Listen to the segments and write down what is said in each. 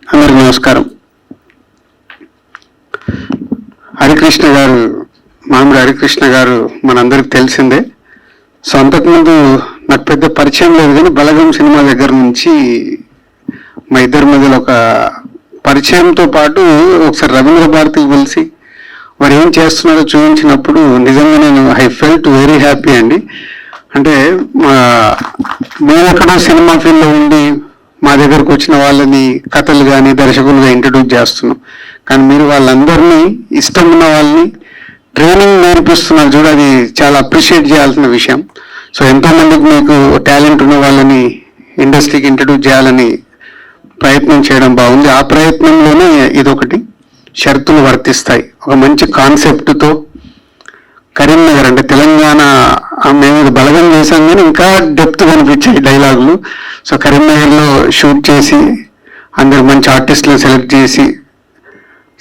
అందరికీ నమస్కారం. హరికృష్ణ గారు, మామిడి హరికృష్ణ గారు మనందరికి తెలిసిందే. సో అంతకుముందు నాకు పెద్ద పరిచయం లేదు, కానీ బలగం సినిమా దగ్గర నుంచి మా ఇద్దరి మధ్యలో ఒక పరిచయంతో పాటు ఒకసారి రవీంద్ర భారతికి కలిసి వారు ఏం చేస్తున్నారో చూపించినప్పుడు నిజంగా నేను ఐ ఫెల్ట్ వెరీ హ్యాపీ అండి. అంటే మేము ఎక్కడో సినిమా ఫీల్డ్లో ఉండి మా దగ్గరకు వచ్చిన వాళ్ళని కథలు కానీ దర్శకులుగా ఇంట్రడ్యూస్ చేస్తున్నాం, కానీ మీరు వాళ్ళందరినీ ఇష్టం ఉన్న వాళ్ళని ట్రైనింగ్ నేర్పిస్తున్నారు చూడ, అది చాలా అప్రిషియేట్ చేయాల్సిన విషయం. సో ఎంతోమందికి మీకు టాలెంట్ ఉన్న వాళ్ళని ఇండస్ట్రీకి ఇంట్రడ్యూస్ చేయాలని ప్రయత్నం చేయడం బాగుంది. ఆ ప్రయత్నంలోనే ఇదొకటి. షరతులు వర్తిస్తాయి ఒక మంచి కాన్సెప్ట్తో కరీంనగర్ అంటే తెలంగాణ, మేము ఇది బలగం చేశాం కానీ ఇంకా డెప్త్ కనిపించాయి డైలాగులు. సో కరీంనగర్లో షూట్ చేసి అందరు మంచి ఆర్టిస్టులు సెలెక్ట్ చేసి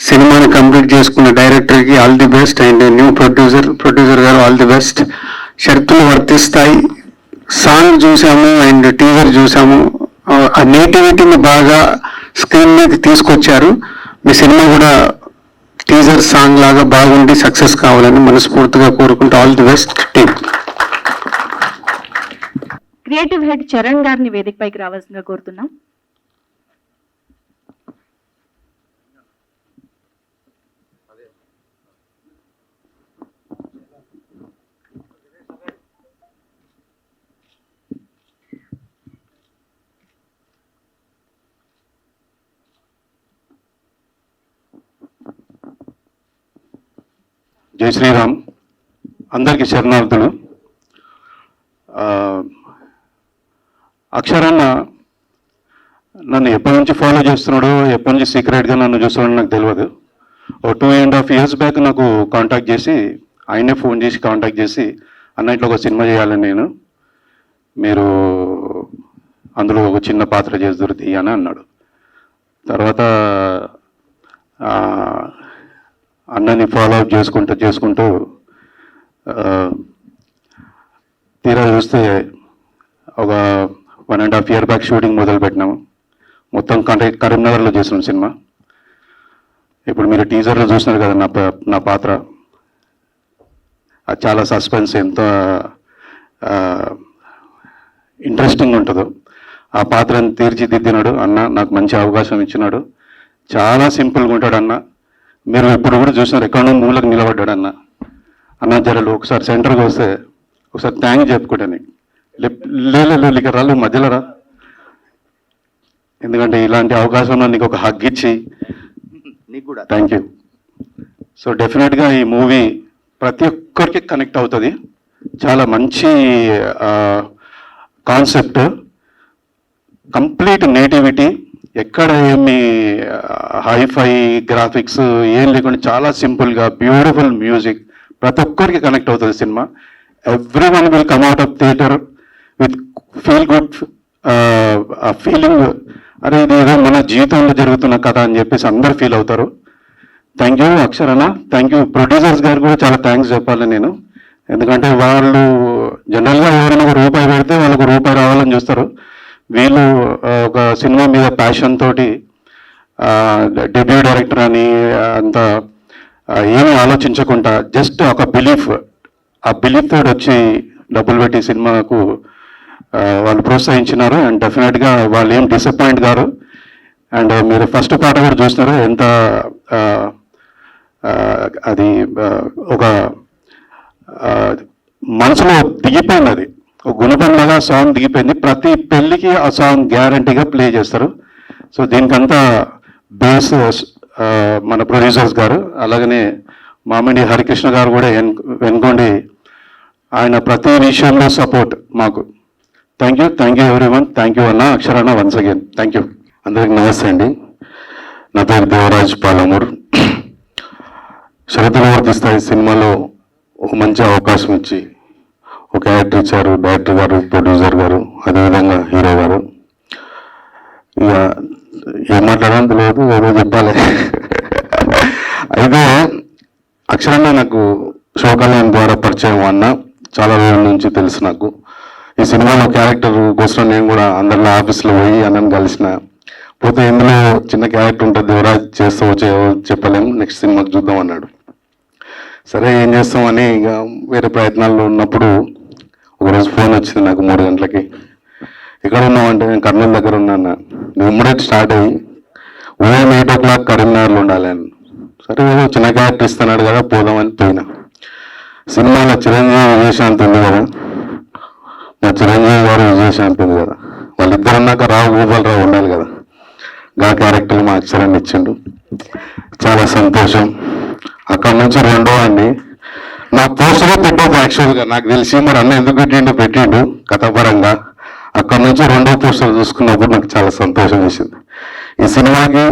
సినిమాని కంప్లీట్ చేసుకున్న డైరెక్టర్కి all the best, and new producer గారు ఆల్ ది బెస్ట్. షరతులు వర్తిస్తాయి సాంగ్ చూసాము అండ్ టీజర్ చూసాము. ఆ నేటివిటీని బాగా స్క్రీన్ మీద తీసుకొచ్చారు. మీ సినిమా కూడా టీజర్ సాంగ్ లాగా బాగుండి సక్సెస్ కావాలని మనస్ఫూర్తిగా కోరుకుంటూ all the best team. Creative head Charan గారిని వేదికపైకి రావాల్సిందిగా కోరుతున్నాం. జై శ్రీరామ్. అందరికీ శరణార్థులు. అక్షరన్న నన్ను ఎప్పటి నుంచి ఫాలో చేస్తున్నాడో, ఎప్పటి నుంచి సీక్రెట్గా నన్ను చూస్తున్నాడో నాకు తెలియదు. ఓ 2.5 years బ్యాక్ నాకు కాంటాక్ట్ చేసి, ఆయనే ఫోన్ చేసి కాంటాక్ట్ చేసి, అన్న ఇట్లా ఒక సినిమా చేయాలని నేను, మీరు అందులో ఒక చిన్న పాత్ర చేసి దొరుకుతాయి అని అన్నాడు. తర్వాత అన్నని ఫాలో అప్ చేసుకుంటూ తీరా చూస్తే ఒక 1.5 year బ్యాక్ షూటింగ్ మొదలు పెట్టినాము. మొత్తం కరీంనగర్లో చేసినాం సినిమా. ఇప్పుడు మీరు టీజర్లో చూసినారు కదా నా పాత్ర. అది చాలా సస్పెన్స్, ఎంత ఇంట్రెస్టింగ్ ఉంటుందో. ఆ పాత్రను తీర్చిదిద్దినాడు అన్న, నాకు మంచి అవకాశం ఇచ్చినాడు. చాలా సింపుల్గా ఉంటాడు అన్న. మీరు ఇప్పుడు కూడా చూసినారు, ఎక్కడో మూలకు నిలబడ్డాడు అన్న. అన్న జరలు ఒకసారి సెంటర్కి వస్తే ఒకసారి థ్యాంక్ చెప్పుకుంటాను. లేదు ఇక రాళ్ళు మధ్యలో రా, ఎందుకంటే ఇలాంటి అవకాశంలో నీకు ఒక హగ్ ఇచ్చి నీకు కూడా థ్యాంక్ యూ. సో డెఫినెట్గా ఈ మూవీ ప్రతి ఒక్కరికి కనెక్ట్ అవుతుంది. చాలా మంచి కాన్సెప్ట్, కంప్లీట్ నేటివిటీ, ఎక్కడ ఏమి హైఫై గ్రాఫిక్స్ ఏం లేకుండా చాలా సింపుల్గా బ్యూటిఫుల్ మ్యూజిక్, ప్రతి ఒక్కరికి కనెక్ట్ అవుతుంది cinema. Every one will come out of theatre with feel good feeling, అరే ఇది ఏదో మన జీవితంలో జరుగుతున్న కథ అని చెప్పేసి అందరు ఫీల్ అవుతారు. థ్యాంక్ యూ అక్షరణ, థ్యాంక్ యూ. ప్రొడ్యూసర్స్ గారు కూడా చాలా థ్యాంక్స్ చెప్పాలి నేను, ఎందుకంటే వాళ్ళు జనరల్గా ఎవరైనా ఒక రూపాయి పెడితే వాళ్ళకు రూపాయి రావాలని చూస్తారు. వీళ్ళు ఒక సినిమా మీద ప్యాషన్ తోటి డెబ్యూ డైరెక్టర్ అని అంత ఏమీ ఆలోచించకుండా జస్ట్ ఒక బిలీఫ్, ఆ బిలీఫ్ తోటి వచ్చి డబ్బులు పెట్టి సినిమాకు వాళ్ళు ప్రోత్సహించినారు. అండ్ డెఫినెట్గా వాళ్ళు ఏం డిసప్పాయింట్ గారు. అండ్ మీరు ఫస్ట్ పాట కూడా చూసినారు, ఎంత అది ఒక మనసులో దిగిపోయింది. అది ఒక గుణపంలాగా సాంగ్ దిగిపోయింది. ప్రతి పెళ్ళికి ఆ సాంగ్ గ్యారంటీగా ప్లే చేస్తారు. సో దీనికంతా బేస్ మన ప్రొడ్యూసర్స్ గారు, అలాగనే మామిడి హరికృష్ణ గారు కూడా వెనుకోండి, ఆయన ప్రతి విషయంలో సపోర్ట్ మాకు. Thank you everyone. Thank you అన్న, అక్షరాన్న వన్స్ అగైన్ థ్యాంక్ యూ. అందరికి నమస్తే అండి. నా పేరు దేవరాజ్ పాలమూరు. షరతులు వర్తిస్తాయి సినిమాలో ఒక మంచి అవకాశం ఇచ్చి ఒక యాక్టర్ ఇచ్చారు, డైరెక్టర్ గారు, ప్రొడ్యూసర్ గారు, అదేవిధంగా హీరో గారు. ఇక ఏం మాట్లాడాలని తెలియదు, ఏదో చెప్పాలి. అయితే అక్షరాన్ని నాకు శోకల్యాణ్ ద్వారా పరిచయం అన్న, చాలా రోజుల నుంచి తెలుసు నాకు. ఈ సినిమాలో క్యారెక్టర్ కోసం నేను కూడా అందరిలో ఆఫీస్లో పోయి అన్నను కలిసిన, పోతే ఇందులో చిన్న క్యారెక్టర్ ఉంటుంది, ఎవరా చేస్తావో చెప్పలేము, నెక్స్ట్ సినిమాకి చూద్దాం అన్నాడు. సరే ఏం చేస్తామని ఇక వేరే ప్రయత్నాల్లో ఉన్నప్పుడు ఒకరోజు ఫోన్ వచ్చింది నాకు 3 గంటలకి. ఎక్కడ ఉన్నామంటే నేను కర్నూలు దగ్గర ఉన్నాను. నేను ఇమ్మీడియట్ స్టార్ట్ అయ్యి ఉదయం 8 o'clock కరీంనగర్లో ఉండాలి అని. సరే ఏదో చిన్న క్యారెక్టర్ ఇస్తున్నాడు కదా పోదామని పోయినా. సినిమాలో చిరంజీవి విజయశాంతి ఉంది కదా, మా చిరంజీవి గారు విజయశాంతి ఉంది కదా, వాళ్ళిద్దరున్నాక రావు గోపాలరావు ఉండాలి కదా, ఆ క్యారెక్టర్ మా అక్షరాన్ని ఇచ్చిండు. చాలా సంతోషం. అక్కడ నుంచి రెండో అండి నా పోస్టర్ పెట్టదు యాక్చువల్గా, నాకు తెలిసి మరి అన్న ఎందుకు పెట్టిండు కథాపరంగా. అక్కడ నుంచి రెండో పోస్టర్ చూసుకున్నప్పుడు నాకు చాలా సంతోషం వేసింది. ఈ సినిమాకి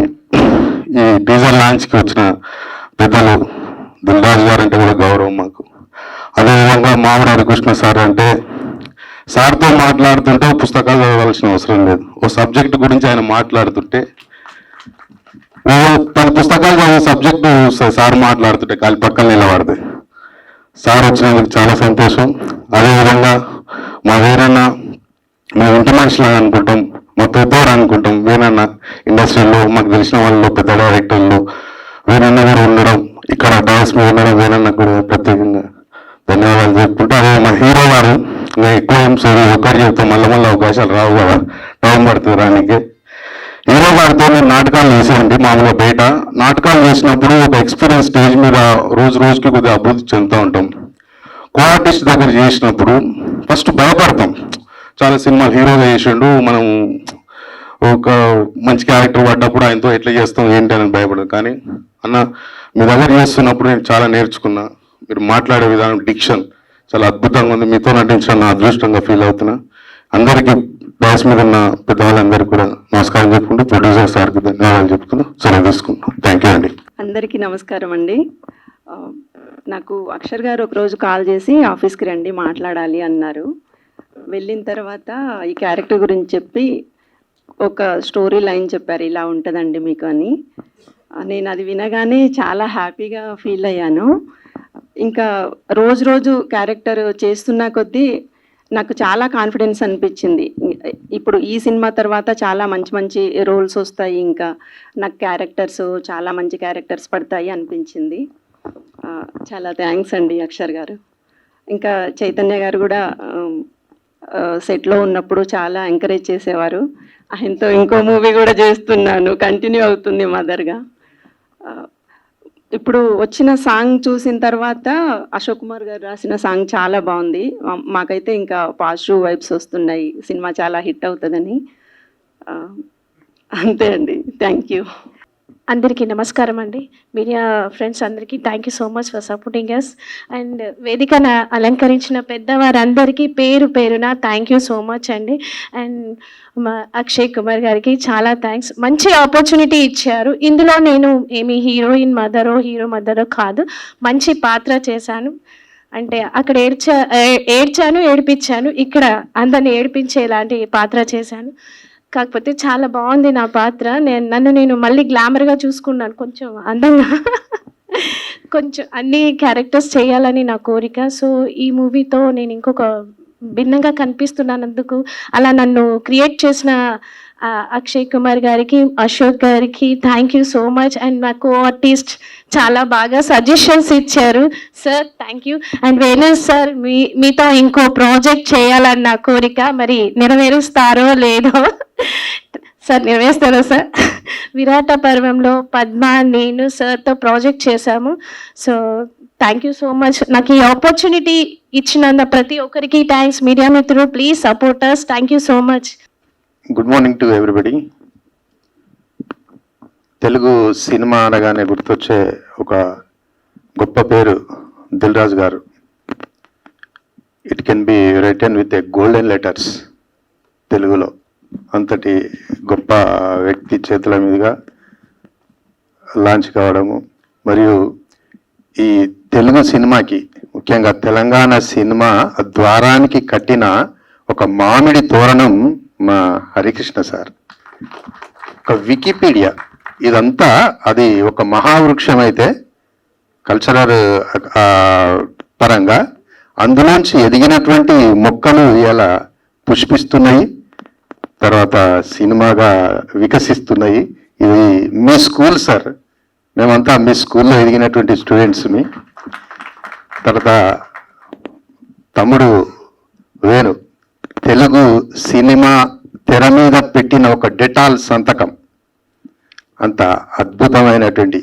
ఈ టీజర్ లాంచ్కి వచ్చిన పెద్దలు దిల్ రాజు గారు అంటే కూడా గౌరవం మాకు. అదేవిధంగా మామిడి హరికృష్ణ సార్ అంటే సార్తో మాట్లాడుతుంటే పుస్తకాలు చదవాల్సిన అవసరం లేదు. ఓ సబ్జెక్ట్ గురించి ఆయన మాట్లాడుతుంటే 10 పుస్తకాలు చదివే సబ్జెక్టు సార్ మాట్లాడుతుంటే కాలి పక్కన నిలబడతాయి. సార్ వచ్చినందుకు చాలా సంతోషం. అదేవిధంగా మా వీరన్న మేము ఇంటి మనుషులు అనుకుంటాం, మా పెద్దవాడు అనుకుంటాం. వీరన్న ఇండస్ట్రీలో మాకు తెలిసిన వాళ్ళు పెద్ద డైరెక్టర్లు వీరన్న కూడా ఉండడం, ఇక్కడ డాన్స్ మీద ఉండడం వీరన్న కూడా ప్రత్యేకంగా ధన్యవాదాలు చెప్పుకుంటూ, అదే మా హీరో గారు ఇంకా ఎక్కువ ఒకటి చెప్తాం, మళ్ళీ అవకాశాలు రావు కదా, టైం పడుతుంది రానికి. హీరో గారితో నేను నాటకాలు చేసానండి. మామూలుగా బయట నాటకాలు చేసినప్పుడు ఒక ఎక్స్పీరియన్స్ స్టేజ్ మీద రోజు రోజుకి కొద్దిగా అభివృద్ధి చెందుతూ ఉంటాం. కో ఆర్టిస్ట్ దగ్గర చేసినప్పుడు ఫస్ట్ భయపడతాం. చాలా సినిమాలు హీరోగా చేసిండు, మనం ఒక మంచి క్యారెక్టర్ పడ్డప్పుడు ఆయనతో ఎట్లా చేస్తాం ఏంటి అని భయపడదు. కానీ అన్న మీ దగ్గర చేస్తున్నప్పుడు నేను చాలా నేర్చుకున్నా. మీరు మాట్లాడే విధానం, డిక్షన్ చాలా అద్భుతంగా ఉంది. మీతో నటించడం నా అదృష్టంగా ఫీల్ అవుతున్నా. అందరికీ డాన్స్ మీద ఉన్న పెద్దవాళ్ళందరికీ కూడా నమస్కారం చెప్పుకుంటూ ప్రొడ్యూసర్ సార్కి ధన్యవాదాలు చెప్పుకుంటూ సెలవు తీసుకుంటాం. థ్యాంక్ యూ అండి. అందరికీ నమస్కారం అండి. నాకు అక్షర్ గారు ఒకరోజు కాల్ చేసి ఆఫీస్కి రండి మాట్లాడాలి అన్నారు. వెళ్ళిన తర్వాత ఈ క్యారెక్టర్ గురించి చెప్పి ఒక స్టోరీ లైన్ చెప్పారు, ఇలా ఉంటుందండి మీకు అని. నేను అది వినగానే చాలా హ్యాపీగా ఫీల్ అయ్యాను. ఇంకా రోజు రోజు క్యారెక్టర్ చేస్తున్న కొద్దీ నాకు చాలా కాన్ఫిడెన్స్ అనిపించింది. ఇప్పుడు ఈ సినిమా తర్వాత చాలా మంచి మంచి రోల్స్ వస్తాయి, ఇంకా నాకు క్యారెక్టర్స్ చాలా మంచి క్యారెక్టర్స్ పడతాయి అనిపించింది. చాలా థ్యాంక్స్ అండి అక్షర్ గారు. ఇంకా చైతన్య గారు కూడా సెట్లో ఉన్నప్పుడు చాలా ఎంకరేజ్ చేసేవారు. ఆయనతో ఇంకో మూవీ కూడా చేస్తున్నాను, కంటిన్యూ అవుతుంది మదర్గా. ఇప్పుడు వచ్చిన సాంగ్ చూసిన తర్వాత అశోక్ కుమార్ గారు రాసిన సాంగ్ చాలా బాగుంది. మాకైతే ఇంకా పాజిటివ్ వైబ్స్ వస్తున్నాయి, సినిమా చాలా హిట్ అవుతుందని. అంతే అండి, థ్యాంక్ యూ. అందరికీ నమస్కారం అండి. మీడియా ఫ్రెండ్స్ అందరికీ thank you so much for supporting us. And వేదికను అలంకరించిన పెద్దవారందరికీ పేరు పేరున థ్యాంక్ యూ సో మచ్ అండి. అండ్ మా అక్షయ్ కుమార్ గారికి చాలా థ్యాంక్స్. మంచి ఆపర్చునిటీ ఇచ్చారు. ఇందులో నేను ఏమి హీరోయిన్ మదరో హీరో మదరో కాదు, మంచి పాత్ర చేశాను. అంటే అక్కడ ఏడ్చాను, ఏడిపించాను. ఇక్కడ అందరిని ఏడిపించేలాంటి పాత్ర చేశాను. కాకపోతే చాలా బాగుంది నా పాత్ర. నన్ను నేను మళ్ళీ గ్లామర్గా చూసుకున్నాను, కొంచెం అందంగా కొంచెం అన్ని క్యారెక్టర్స్ చేయాలని నా కోరిక. సో ఈ మూవీతో నేను ఇంకొక భిన్నంగా కనిపిస్తున్నందుకు అలా నన్ను క్రియేట్ చేసిన అక్షయ్ కుమార్ గారికి, అశోక్ గారికి thank you so much. And నా కో ఆర్టిస్ట్ చాలా బాగా సజెషన్స్ ఇచ్చారు. Sir thank you. And Venu sir, మీతో ఇంకో ప్రాజెక్ట్ చేయాలని నా కోరిక, మరి నెరవేరుస్తారో లేదో సార్? నెరవేరుస్తారో సార్? విరాట పర్వంలో పద్మ నేను సార్తో ప్రాజెక్ట్ చేశాము. So thank you so much. నాకు ఈ ఆపర్చునిటీ ఇచ్చినంత ప్రతి ఒక్కరికి థ్యాంక్స్. మీడియా మిత్రులు please support us. Thank you so much. Good morning to everybody. Telugu cinema అనగానే గుర్తొచ్చే ఒక గొప్ప పేరు Dil Raju garu. It can be written with a golden letters. తెలుగులో అంతటి గొప్ప వ్యక్తి చేతుల మీదుగా లాంచ్ కావడము, మరియు ఈ తెలుగు సినిమాకి ముఖ్యంగా తెలంగాణ సినిమా ద్వారానికి కట్టిన ఒక మామిడి తోరణం మా హరికృష్ణ సార్. ఒక వికీపీడియా ఇదంతా అది ఒక మహావృక్షం అయితే కల్చరల్ పరంగా అందులోంచి ఎదిగినటువంటి మొక్కలు ఇలా పుష్పిస్తున్నాయి. తర్వాత సినిమాగా వికసిస్తున్నాయి. ఇది మీ స్కూల్ సార్, మేమంతా మీ స్కూల్లో ఎదిగినటువంటి స్టూడెంట్స్ని. తర్వాత తమ్ముడు వేణు తెలుగు సినిమా తెర మీద పెట్టిన ఒక డెటాల్ సంతకం, అంత అద్భుతమైనటువంటి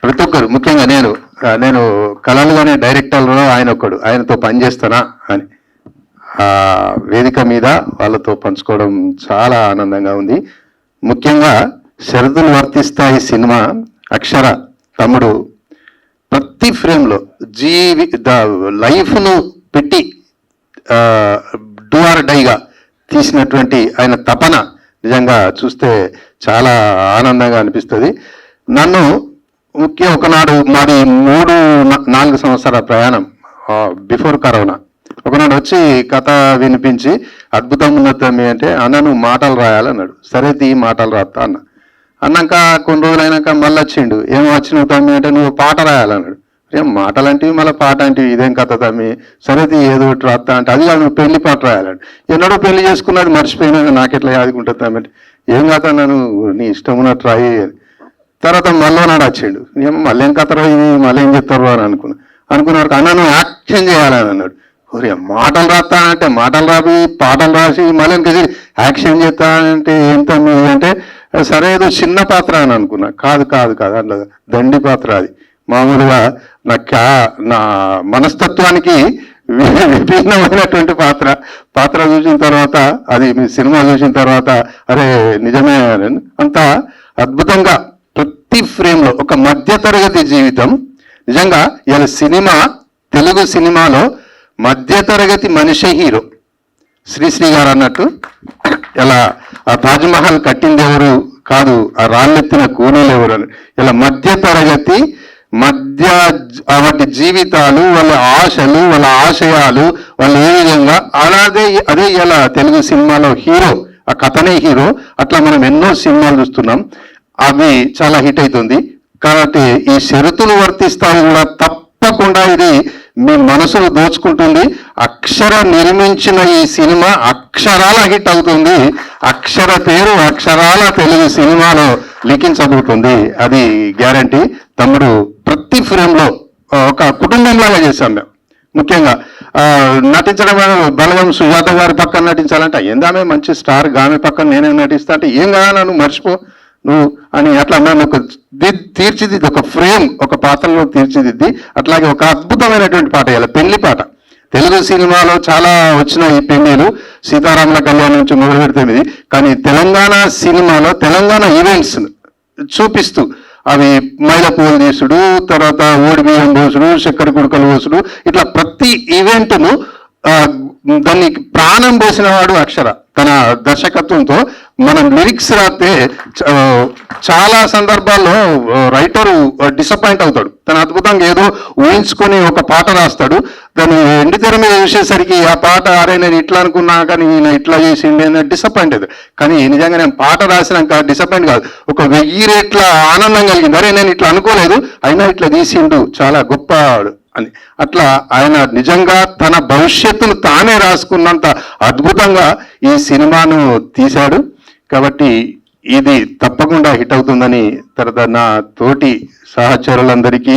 ప్రతి ఒక్కరు, ముఖ్యంగా నేను కళలుగానే డైరెక్టర్లో ఆయన ఒకడు, ఆయనతో పనిచేస్తానా అని వేదిక మీద వాళ్ళతో పంచుకోవడం చాలా ఆనందంగా ఉంది. ముఖ్యంగా షరతులు వర్తిస్తాయి సినిమా అక్షర తమ్ముడు ప్రతి ఫ్రేమ్లో లైఫ్ను పెట్టి డూ ఆర్ డైగా తీసినటువంటి ఆయన తపన నిజంగా చూస్తే చాలా ఆనందంగా అనిపిస్తుంది. నన్ను ఒకనాడు మాది 3-4 సంవత్సరాల ప్రయాణం బిఫోర్ కరోనా, ఒకనాడు వచ్చి కథ వినిపించి అద్భుతం ఉన్నతమి అంటే అన్న నువ్వు మాటలు రాయాలన్నాడు. సరే తీ మాటలు రాస్తా అన్నాక కొన్ని రోజులైనాక మళ్ళీ వచ్చిండు. ఏం వచ్చినావు తమ్మి అంటే నువ్వు పాట రాయాలన్నాడు. ఏం మాటలు అంటివి మళ్ళీ పాట అంటివి, ఇదేం కథ తమ్మి, సరే తీ ఏదో ఒకటి రాస్తా అంటే అది కాదు నువ్వు పెళ్లి పాట రాయాలండి. ఎన్నడో పెళ్లి చేసుకున్నది మర్చిపోయినా నాకెట్లా యాదుకుంటుంది తమ్మి అంటే ఏం కథ నన్ను నీ ఇష్టం ఉన్నట్టు రాయి. తర్వాత మళ్ళీ నాడు వచ్చిండు. ఏమో మళ్ళీ ఏం కథ రాయి మళ్ళీ ఏం చెప్తారు అని అనుకున్నారు. అన్న నువ్వు యాక్షన్ చేయాలని అన్నాడు. ఒరే మాటలు రాస్తా అంటే మాటలు రాపి పాటలు రాసి మళ్ళీ ఇంకా యాక్షన్ చేస్తా అంటే ఎంత అంటే సరే ఏదో చిన్న పాత్ర అని అనుకున్నా. కాదు అట్లా దండి పాత్ర, అది మామూలుగా నా మనస్తత్వానికి విభిన్నమైనటువంటి పాత్ర చూసిన తర్వాత, అది మీ సినిమా చూసిన తర్వాత అరే నిజమే అంత అద్భుతంగా ప్రతి ఫ్రేమ్లో ఒక మధ్యతరగతి జీవితం. నిజంగా ఇలా సినిమా, తెలుగు సినిమాలో మధ్యతరగతి మనిషి హీరో. శ్రీశ్రీ గారు అన్నట్టు ఇలా ఆ తాజ్మహల్ కట్టింది ఎవరు కాదు, ఆ రాళ్ళెత్తిన కూలీలు ఎవరు అని. ఇలా మధ్యతరగతి వాటి జీవితాలు, వాళ్ళ ఆశలు, వాళ్ళ ఆశయాలు, వాళ్ళు ఏ విధంగా అదే ఇలా తెలుగు సినిమాలో హీరో, ఆ కథనే హీరో. అట్లా మనం ఎన్నో సినిమాలు చూస్తున్నాం, అవి చాలా హిట్ అవుతుంది. కాబట్టి ఈ షరతులు వర్తిస్తాయి కూడా తప్పకుండా ఇది మీ మనసును దోచుకుంటుంది. అక్షర నిర్మించిన ఈ సినిమా అక్షరాల హిట్ అవుతుంది. అక్షర పేరు అక్షరాల తెలుగు సినిమాలో లిఖించబోతుంది, అది గ్యారంటీ. తమ్ముడు ప్రతి ఫ్రేమ్లో ఒక కుటుంబంలాగా చేశాం మేము. ముఖ్యంగా నటించడం, బలగం సుజాత గారి పక్కన నటించాలంటే ఏందామే మంచి స్టార్, గామె పక్కన నేనే నటిస్తా అంటే ఏం కాదా నన్ను మర్చిపో నువ్వు అని అట్లా నన్ను ఒక తీర్చిదిద్ది, ఒక ఫ్రేమ్, ఒక పాత్రలో తీర్చిదిద్ది. అట్లాగే ఒక అద్భుతమైనటువంటి పాట, ఇలా పెళ్లి పాట. తెలుగు సినిమాలో చాలా వచ్చిన ఈ పెళ్లిలు సీతారాముల కళ్యాణం నుంచి మొదలు పెడితే, కానీ తెలంగాణ సినిమాలో తెలంగాణ ఈవెంట్స్ చూపిస్తూ అవి మైల పూలు తీసుడు, తర్వాత ఓడి బియ్యం పోసుడు, చక్కెర కుడుకలు పోసుడు, ఇట్లా ప్రతి ఈవెంట్ను దాన్ని ప్రాణం పోసిన వాడు అక్షర. తన దర్శకత్వంతో మనం లిరిక్స్ రాస్తే చాలా సందర్భాల్లో రైటరు డిసప్పాయింట్ అవుతాడు. తను అద్భుతంగా ఏదో ఊహించుకొని ఒక పాట రాస్తాడు, దాన్ని ఎండితెర మీద చూసేసరికి ఆ పాట అరే నేను ఇట్లా అనుకున్నా కానీ నేను ఇట్లా చేసిండే అని డిసప్పాయింట్ అవుతాడు. కానీ నిజంగా నేను పాట రాసినాక డిసప్పాయింట్ కాదు, ఒక 1000 రెట్ల ఆనందం కలిగింది. అరే నేను ఇట్లా అనుకోలేదు, అయినా ఇట్లా తీసిండు, చాలా గొప్పవాడు అని. అట్లా ఆయన నిజంగా తన భవిష్యత్తును తానే రాసుకున్నంత అద్భుతంగా ఈ సినిమాను తీశాడు. కాబట్టి ఇది తప్పకుండా హిట్ అవుతుందని, తర్వాత నా తోటి సహచరులందరికీ,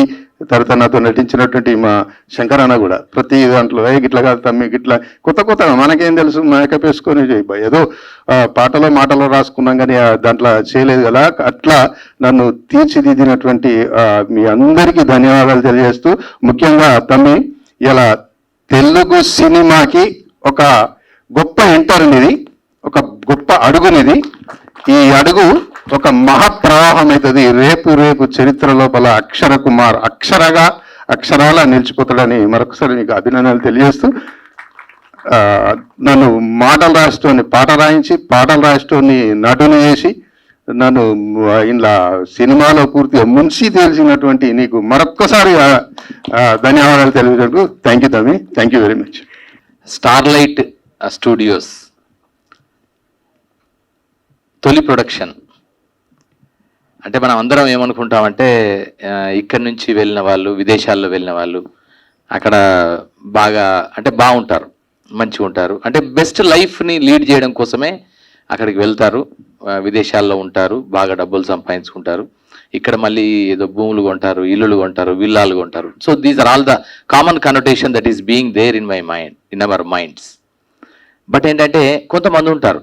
తర్వాత నాతో నటించినటువంటి మా శంకర్ అన్న కూడా ప్రతి దాంట్లో గిట్లా కాదు తమ్మి గిట్లా కొత్తగా మనకేం తెలుసు మేకప్ వేసుకొని ఏదో మాటలో రాసుకున్నాం కానీ దాంట్లో చేయలేదు కదా. అట్లా నన్ను తీర్చిదిద్దినటువంటి మీ అందరికీ ధన్యవాదాలు తెలియజేస్తూ, ముఖ్యంగా తమ్మి ఇలా తెలుగు సినిమాకి ఒక గొప్ప ఎంటర్నిది, ఒక గొప్ప అడుగునిది. ఈ అడుగు ఒక మహాప్రవాహం అవుతుంది. రేపు చరిత్ర లోపల అక్షర కుమార్ అక్షరాల నిలిచిపోతాడని మరొకసారి మీకు అభినందనలు తెలియజేస్తూ, నన్ను మాటలు రాసేటోని పాట రాయించి, పాటలు రాసేటోని నటుని చేసి, నన్ను ఇలా సినిమాలో పూర్తిగా ముంచి తెలిసినటువంటి నీకు మరొక్కసారి ధన్యవాదాలు తెలియజేందుకు థ్యాంక్ యూ తమ్మి, thank you very much. Starlight studios తొలి ప్రొడక్షన్ అంటే మనం అందరం ఏమనుకుంటామంటే ఇక్కడి నుంచి వెళ్ళిన వాళ్ళు, విదేశాల్లో వెళ్ళిన వాళ్ళు అక్కడ బాగా అంటే బాగుంటారు, మంచిగా ఉంటారు, అంటే బెస్ట్ లైఫ్ని లీడ్ చేయడం కోసమే అక్కడికి వెళ్తారు, విదేశాల్లో ఉంటారు, బాగా డబ్బులు సంపాదించుకుంటారు. ఇక్కడ మళ్ళీ ఏదో భూములు కొంటారు, ఇల్లులు కొంటారు, విల్లాలు కొంటారు. So these are all the common connotation that is being there in my mind, in our minds. But ఏంటంటే కొంతమంది ఉంటారు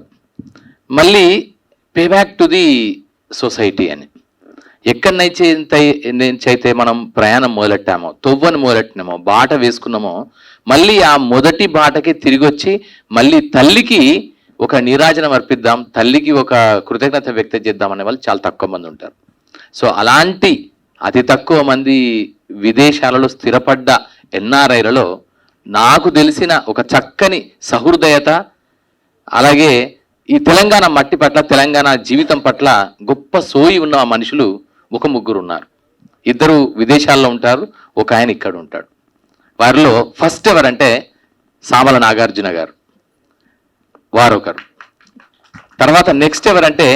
మళ్ళీ pay back to the society అని. ఎక్కడైతే మనం ప్రయాణం మొదలెట్టామో, తొవ్వను మొదలెట్టినామో, బాట వేసుకున్నామో, మళ్ళీ ఆ మొదటి బాటకి తిరిగి వచ్చి మళ్ళీ తల్లికి ఒక నీరాజనం అర్పిద్దాం, తల్లికి ఒక కృతజ్ఞత వ్యక్తం చేద్దాం అనే వాళ్ళు చాలా తక్కువ మంది ఉంటారు. సో అలాంటి అతి తక్కువ మంది విదేశాలలో స్థిరపడ్డ ఎన్ఆర్ఐలలో నాకు తెలిసిన ఒక చక్కని సహృదయత, అలాగే ఈ తెలంగాణ మట్టి పట్ల, తెలంగాణ జీవితం పట్ల గొప్ప సోయి ఉన్న మనుషులు ఒక ముగ్గురు ఉన్నారు. ఇద్దరు విదేశాల్లో ఉంటారు, ఒక ఆయన ఇక్కడ ఉంటాడు. వారిలో ఫస్ట్ ఎవరంటే సామల నాగార్జున గారు, వారొకరు. తర్వాత నెక్స్ట్ ఎవరంటే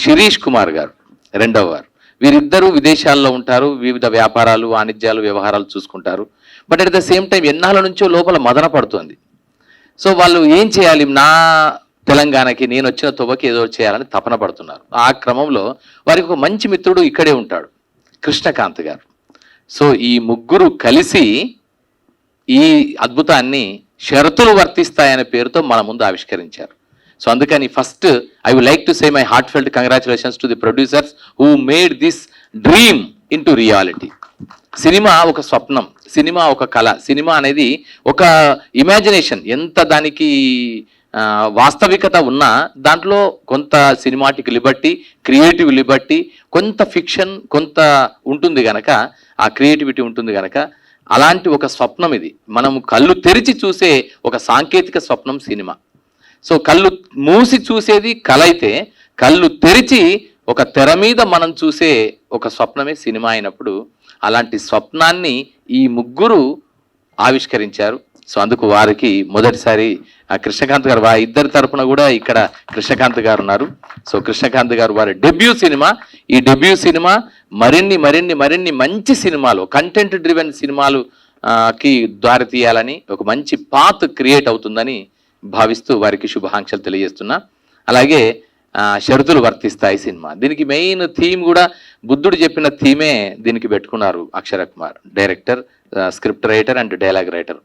శిరీష్ కుమార్ గారు, రెండవ వారు. వీరిద్దరూ విదేశాల్లో ఉంటారు, వివిధ వ్యాపారాలు, వాణిజ్యాలు, వ్యవహారాలు చూసుకుంటారు. But at the same time ఎన్నాళ్ళ నుంచో లోపల మదన పడుతుంది. సో వాళ్ళు ఏం చేయాలి, నా తెలంగాణకి నేను వచ్చిన తొవ్వకి ఏదో చేయాలని తపన పడుతున్నారు. ఆ క్రమంలో వారికి ఒక మంచి మిత్రుడు ఇక్కడే ఉంటాడు, కృష్ణకాంత్ గారు. సో ఈ ముగ్గురు కలిసి ఈ అద్భుతాన్ని షరతులు వర్తిస్తాయనే పేరుతో మన ముందు ఆవిష్కరించారు. సో అందుకని first I would like to say my heartfelt congratulations to the producers who made this dream into reality. Cinema ఒక స్వప్నం, సినిమా ఒక కళ, సినిమా అనేది ఒక ఇమాజినేషన్. ఎంత దానికి వాస్తవికత ఉన్నా దాంట్లో కొంత సినిమాటిక్ లిబర్టీ, క్రియేటివ్ లిబర్టీ, కొంత ఫిక్షన్, కొంత ఉంటుంది గనక, ఆ క్రియేటివిటీ ఉంటుంది గనక అలాంటి ఒక స్వప్నం ఇది. మనం కళ్ళు తెరిచి చూసే ఒక సాంకేతిక స్వప్నం సినిమా. సో కళ్ళు మూసి చూసేది కళ అయితే, కళ్ళు తెరిచి ఒక తెర మీద మనం చూసే ఒక స్వప్నమే సినిమా అయినప్పుడు, అలాంటి స్వప్నాన్ని ఈ ముగ్గురు ఆవిష్కరించారు. సో అందుకు వారికి మొదటిసారి కృష్ణకాంత్ గారు, ఇద్దరి తరపున కూడా ఇక్కడ కృష్ణకాంత్ గారు ఉన్నారు. సో కృష్ణకాంత్ గారు వారి డెబ్యూ సినిమా, ఈ డెబ్యూ సినిమా మరిన్ని మరిన్ని మరిన్ని మంచి సినిమాలు, కంటెంట్ డ్రివెన్ సినిమాలు కి దారి తీయాలని, ఒక మంచి పాత్ క్రియేట్ అవుతుందని భావిస్తూ వారికి శుభాకాంక్షలు తెలియజేస్తున్నా. అలాగే షరతులు వర్తిస్తాయి సినిమా, దీనికి మెయిన్ థీమ్ కూడా బుద్ధుడు చెప్పిన థీమే దీనికి పెట్టుకున్నారు Akshara Kumar, director, script writer and dialogue writer.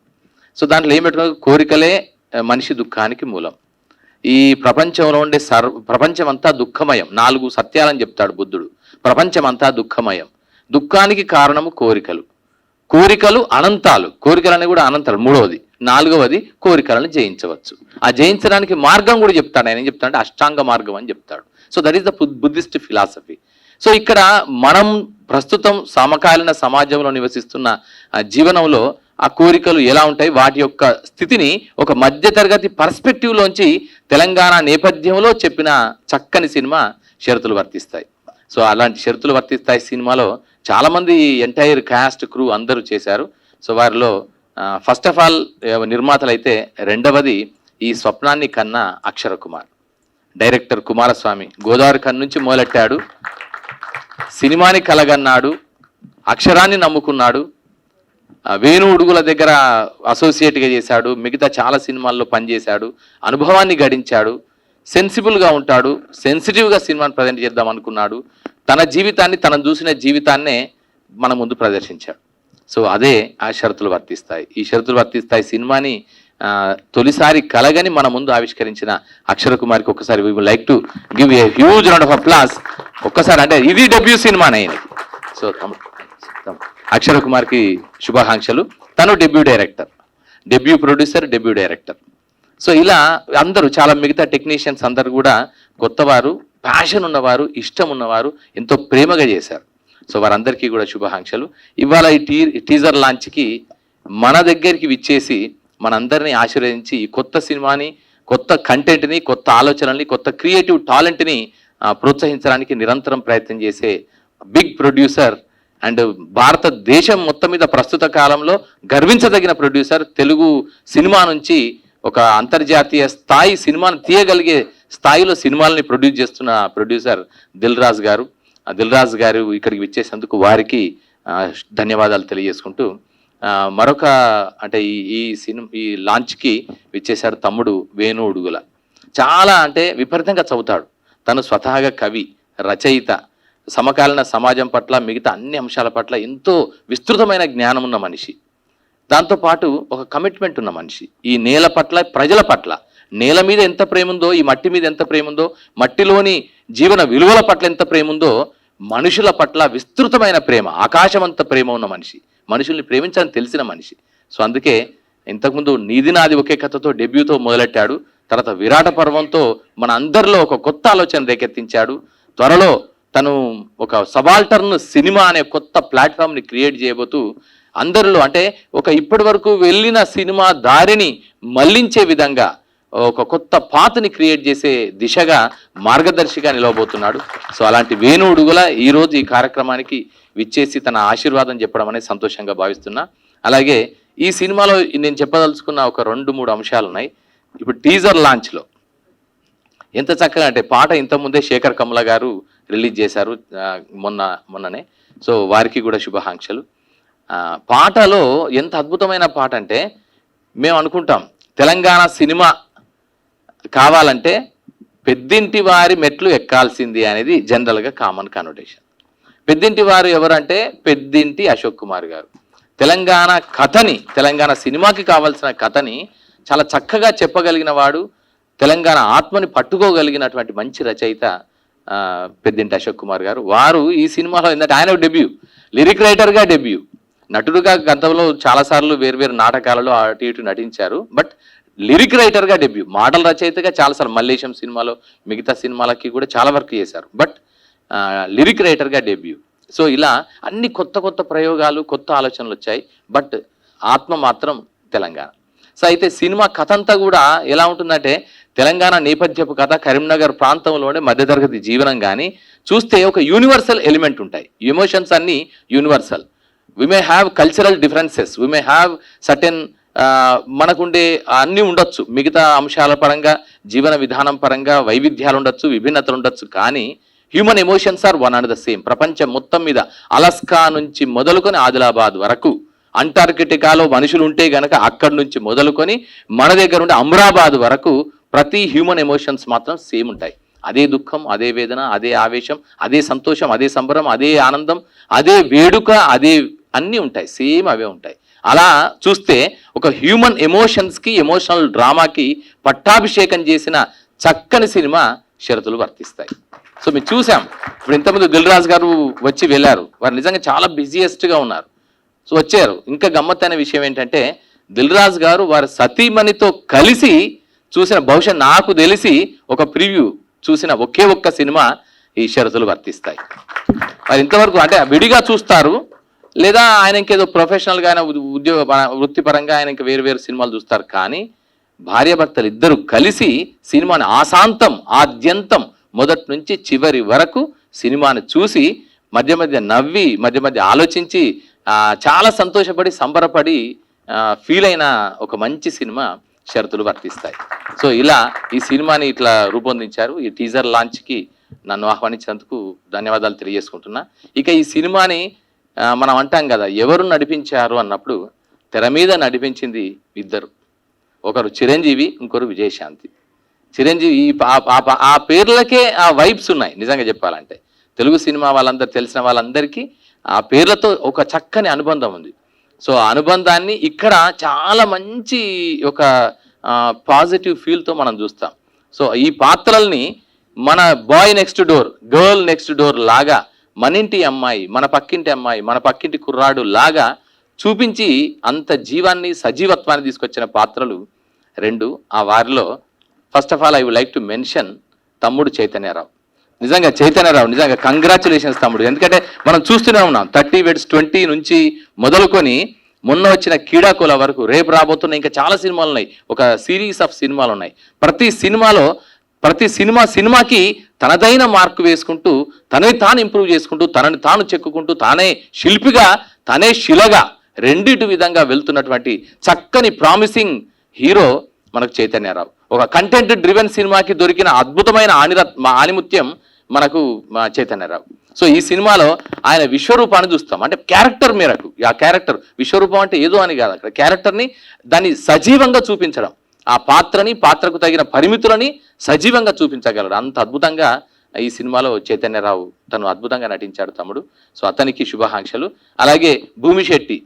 So దాంట్లో ఏం పెట్టుకున్నారు, కోరికలే మనిషి దుఃఖానికి మూలం. ఈ ప్రపంచంలో ఉండే ప్రపంచం అంతా దుఃఖమయం. 4 సత్యాలని చెప్తాడు బుద్ధుడు. ప్రపంచం అంతా దుఃఖమయం, దుఃఖానికి కారణము కోరికలు, కోరికలు అనంతాలు, కోరికలని కూడా అనంతాలు. 3వది, 4వది కోరికలను జయించవచ్చు. ఆ జయించడానికి మార్గం కూడా చెప్తాడు. ఆయన ఏం చెప్తాడంటే అష్టాంగ మార్గం అని చెప్తాడు. So that is the Buddhist philosophy. So ఇక్కడ మనం ప్రస్తుతం సమకాలీన సమాజంలో నివసిస్తున్న జీవనంలో ఆ కోరికలు ఎలా ఉంటాయి, వాటి యొక్క స్థితిని ఒక మధ్యతరగతి పర్స్పెక్టివ్లోంచి తెలంగాణ నేపథ్యంలో చెప్పిన చక్కని సినిమా షరతులు వర్తిస్తాయి. సో అలాంటి షరతులు వర్తిస్తాయి సినిమాలో చాలామంది ఎంటైర్ క్యాస్ట్, క్రూ అందరూ చేశారు. సో వారిలో ఫస్ట్ ఆఫ్ ఆల్ నిర్మాతలు అయితే, రెండవది ఈ స్వప్నాన్ని కన్నా అక్షర కుమార్, డైరెక్టర్ కుమారస్వామి. గోదావరి కన్ను నుంచి మొదలెట్టాడు, సినిమాని కలగన్నాడు, అక్షరాన్ని నమ్ముకున్నాడు, వేణు ఉడుగుల దగ్గర అసోసియేట్గా చేశాడు, మిగతా చాలా సినిమాల్లో పనిచేశాడు, అనుభవాన్ని గడించాడు, సెన్సిబుల్గా ఉంటాడు, సెన్సిటివ్గా సినిమాని ప్రజెంట్ చేద్దాం అనుకున్నాడు, తన జీవితాన్ని, తను చూసిన జీవితాన్నే మన ముందు ప్రదర్శించాడు. సో అదే ఆ షరతులు వర్తిస్తాయి. ఈ షరతులు వర్తిస్తాయి సినిమాని తొలిసారి కలగని మన ముందు ఆవిష్కరించిన అక్షర కుమార్కి ఒక్కసారి we would like to give a huge round of applause. ఒక్కసారి, అంటే ఇది డెబ్యూ సినిమానే ఆయనకి. సో అక్షర కుమార్కి శుభాకాంక్షలు. తను debut director, debut producer, debut director. So ఇలా అందరూ, చాలా మిగతా టెక్నీషియన్స్ అందరు కూడా కొత్తవారు, ప్యాషన్ ఉన్నవారు, ఇష్టం ఉన్నవారు, ఎంతో ప్రేమగా చేశారు. సో వారందరికీ కూడా శుభాకాంక్షలు. ఇవాళ ఈ టీజర్ లాంచ్కి మన దగ్గరికి విచ్చేసి మనందరినీ ఆశీర్వదించి కొత్త సినిమాని, కొత్త కంటెంట్ని, కొత్త ఆలోచనల్ని, కొత్త క్రియేటివ్ టాలెంట్ని ప్రోత్సహించడానికి నిరంతరం ప్రయత్నం చేసే బిగ్ ప్రొడ్యూసర్ అండ్ భారతదేశం మొత్తం మీద ప్రస్తుత కాలంలో గర్వించదగిన ప్రొడ్యూసర్, తెలుగు సినిమా నుంచి ఒక అంతర్జాతీయ స్థాయి సినిమాను తీయగలిగే స్థాయిలో సినిమాలని ప్రొడ్యూస్ చేస్తున్న ప్రొడ్యూసర్ దిల్ రాజు గారు. దిల్ రాజు గారు ఇక్కడికి విచ్చేసేందుకు వారికి ధన్యవాదాలు తెలియజేసుకుంటూ, మరొక అంటే ఈ లాంచ్కి విచ్చేశాడు తమ్ముడు వేణు ఉడుగుల. చాలా అంటే విపరీతంగా చదువుతాడు. తను స్వతహాగా కవి, రచయిత, సమకాలీన సమాజం పట్ల మిగతా అన్ని అంశాల పట్ల ఎంతో విస్తృతమైన జ్ఞానం ఉన్న మనిషి. దాంతోపాటు ఒక కమిట్మెంట్ ఉన్న మనిషి. ఈ నేల పట్ల, ప్రజల పట్ల, నేల మీద ఎంత ప్రేమ ఉందో, ఈ మట్టి మీద ఎంత ప్రేమ ఉందో, మట్టిలోని జీవన విలువల పట్ల ఎంత ప్రేమ ఉందో, మనుషుల పట్ల విస్తృతమైన ప్రేమ, ఆకాశమంత ప్రేమ ఉన్న మనిషి, మనుషుల్ని ప్రేమించాలని తెలిసిన మనిషి. సో అందుకే ఇంతకుముందు నీది నాది ఒకే కథతో డెబ్యూతో మొదలెట్టాడు. తర్వాత విరాట పర్వంతో మన అందరిలో ఒక కొత్త ఆలోచన రేకెత్తించాడు. త్వరలో తను ఒక సబాల్టర్న్ సినిమా అనే కొత్త ప్లాట్ఫామ్ని క్రియేట్ చేయబోతూ అందరిలో అంటే ఒక ఇప్పటి వరకు వెళ్ళిన సినిమా దారిని మళ్లించే విధంగా ఒక కొత్త పాత్ని క్రియేట్ చేసే దిశగా మార్గదర్శిగా నిలవబోతున్నాడు. సో అలాంటి వేణుడుగుల ఈరోజు ఈ కార్యక్రమానికి విచ్చేసి తన ఆశీర్వాదం చెప్పడం అనేది సంతోషంగా భావిస్తున్నా. అలాగే ఈ సినిమాలో నేను చెప్పదలుచుకున్న ఒక 2-3 అంశాలు ఉన్నాయి. ఇప్పుడు టీజర్ లాంచ్లో ఎంత చక్కగా అంటే పాట ఇంతకుముందే శేఖర్ కమల గారు రిలీజ్ చేశారు మొన్ననే. సో వారికి కూడా శుభాకాంక్షలు. పాటలో ఎంత అద్భుతమైన పాట అంటే, మేము అనుకుంటాం తెలంగాణ సినిమా కావాలంటే పెద్దింటి వారి మెట్లు ఎక్కాల్సింది అనేది జనరల్గా కామన్ కనోటేషన్. పెద్దింటి వారు ఎవరంటే పెద్దింటి అశోక్ కుమార్ గారు. తెలంగాణ కథని, తెలంగాణ సినిమాకి కావాల్సిన కథని చాలా చక్కగా చెప్పగలిగిన వాడు, తెలంగాణ ఆత్మని పట్టుకోగలిగినటువంటి మంచి రచయిత పెద్దింటి అశోక్ కుమార్ గారు. వారు ఈ సినిమాలో ఏంటంటే ఆయన డెబ్యూ, లిరిక్ రైటర్గా డెబ్యూ, నటుడుగా గతంలో చాలాసార్లు వేరు నాటకాలలో అటు ఇటు నటించారు. బట్ లిరిక్ రైటర్గా డెబ్యూ, మాటల రచయితగా చాలాసార్లు మల్లేశం సినిమాలో మిగతా సినిమాలకి కూడా చాలా వర్క్ చేశారు. బట్ లిరిక్ రైటర్గా డెబ్యూ. సో ఇలా అన్ని కొత్త ప్రయోగాలు, కొత్త ఆలోచనలు వచ్చాయి. బట్ ఆత్మ మాత్రం తెలంగాణ. సో అయితే సినిమా కథ అంతా కూడా ఎలా ఉంటుందంటే తెలంగాణ నేపథ్యపు కథ, కరీంనగర్ ప్రాంతంలోనే మధ్యతరగతి జీవనం. కానీ చూస్తే ఒక యూనివర్సల్ ఎలిమెంట్ ఉంటాయి. ఎమోషన్స్ అన్నీ universal. We may have cultural differences, we may have certain మనకుండే అన్నీ ఉండొచ్చు, మిగతా అంశాల పరంగా, జీవన విధానం పరంగా వైవిధ్యాలు ఉండొచ్చు, విభిన్నతలు ఉండొచ్చు. కానీ human emotions are one and the same. ప్రపంచం మొత్తం మీద అలస్కా నుంచి మొదలుకొని ఆదిలాబాద్ వరకు, అంటార్కిటికాలో మనుషులు ఉంటే గనక అక్కడి నుంచి మొదలుకొని మన దగ్గర ఉండే అమ్రాబాద్ వరకు ప్రతి హ్యూమన్ ఎమోషన్స్ మాత్రం సేమ్ ఉంటాయి. అదే దుఃఖం, అదే వేదన, అదే ఆవేశం, అదే సంతోషం, అదే సంబరం, అదే ఆనందం, అదే వేడుక, అదే అన్నీ ఉంటాయి, సేమ్ అవే ఉంటాయి. అలా చూస్తే ఒక హ్యూమన్ ఎమోషన్స్కి, ఎమోషనల్ డ్రామాకి పట్టాభిషేకం చేసిన చక్కని సినిమా షరతులు వర్తిస్తాయి. సో మీరు చూసాం, ఇప్పుడు ఇంతకుముందు దిల్ రాజు గారు వచ్చి వెళ్ళారు. వారు నిజంగా చాలా బిజీయెస్ట్గా ఉన్నారు. సో వచ్చారు. ఇంకా గమ్మత్తైన విషయం ఏంటంటే దిల్ రాజు గారు వారి సతీమణితో కలిసి చూసిన, బహుశా నాకు తెలిసి ఒక ప్రివ్యూ చూసిన ఒక్క సినిమా ఈ షరతులు వర్తిస్తాయి. మరి ఇంతవరకు అంటే విడిగా చూస్తారు, లేదా ఆయన ఇంకేదో ప్రొఫెషనల్గా ఆయన వృత్తిపరంగా ఆయన ఇంకా వేరు సినిమాలు చూస్తారు. కానీ భార్యాభర్తలు ఇద్దరు కలిసి సినిమాని ఆశాంతం, ఆద్యంతం, మొదటి నుంచి చివరి వరకు సినిమాని చూసి మధ్య నవ్వి, మధ్య ఆలోచించి చాలా సంతోషపడి, సంబరపడి ఫీల్ అయిన ఒక మంచి సినిమా షరతులు వర్తిస్తాయి. సో ఇలా ఈ సినిమాని ఇట్లా రూపొందించారు. ఈ టీజర్ లాంచ్కి నన్ను ఆహ్వానించినందుకు ధన్యవాదాలు తెలియజేసుకుంటున్నా. ఇక ఈ సినిమాని మనం అంటాం కదా, ఎవరు నడిపించారు అన్నప్పుడు తెర మీద నడిపించింది ఇద్దరు. ఒకరు చిరంజీవి, ఇంకొకరు విజయశాంతి. చిరంజీవి ఆ పేర్లకే ఆ వైబ్స్ ఉన్నాయి. నిజంగా చెప్పాలంటే తెలుగు సినిమా వాళ్ళందరూ, తెలిసిన వాళ్ళందరికీ ఆ పేర్లతో ఒక చక్కని అనుబంధం ఉంది. సో ఆ అనుబంధాన్ని ఇక్కడ చాలా మంచి ఒక పాజిటివ్ ఫీల్తో మనం చూస్తాం. సో ఈ పాత్రల్ని మన boy next door, girl next door లాగా, మన ఇంటి అమ్మాయి, మన పక్కింటి అమ్మాయి, మన పక్కింటి కుర్రాడు లాగా చూపించి అంత జీవాన్ని, సజీవత్వాన్ని తీసుకొచ్చిన పాత్రలు 2. ఆ వారిలో first of all I would like to mention తమ్ముడు చైతన్యరావు. నిజంగా కంగ్రాచులేషన్స్ తమ్ముడు. ఎందుకంటే మనం చూస్తూనే ఉన్నాం 30 Weds 20 నుంచి మొదలుకొని మొన్న వచ్చిన క్రీడాకుల వరకు, రేపు రాబోతున్న ఇంకా చాలా సినిమాలు ఉన్నాయి. ఒక సిరీస్ ఆఫ్ సినిమాలు ఉన్నాయి. ప్రతి సినిమాకి తనదైన మార్కు వేసుకుంటూ, తనని తాను ఇంప్రూవ్ చేసుకుంటూ, తనని తాను చెక్కుకుంటూ, తానే శిల్పిగా, తనే శిలగా, రెండిటి విధంగా వెళ్తున్నటువంటి చక్కని ప్రామిసింగ్ హీరో మనకు చైతన్యరావు. ఒక కంటెంట్ డ్రివెన్ సినిమాకి దొరికిన అద్భుతమైన ఆణిముత్యం మనకు చైతన్యరావు. సో ఈ సినిమాలో ఆయన విశ్వరూపాన్ని చూస్తాం. అంటే క్యారెక్టర్ మేరకు, ఆ క్యారెక్టర్ విశ్వరూపం అంటే ఏదో అని కాదు, అక్కడ క్యారెక్టర్ని దాన్ని సజీవంగా చూపించడం. ఆ పాత్రకు తగిన పరిమితులని సజీవంగా చూపించగలడు. అంత అద్భుతంగా ఈ సినిమాలో చైతన్యరావు తను అద్భుతంగా నటించాడు తమ్ముడు. సో అతనికి శుభాకాంక్షలు. అలాగే భూమిశెట్టి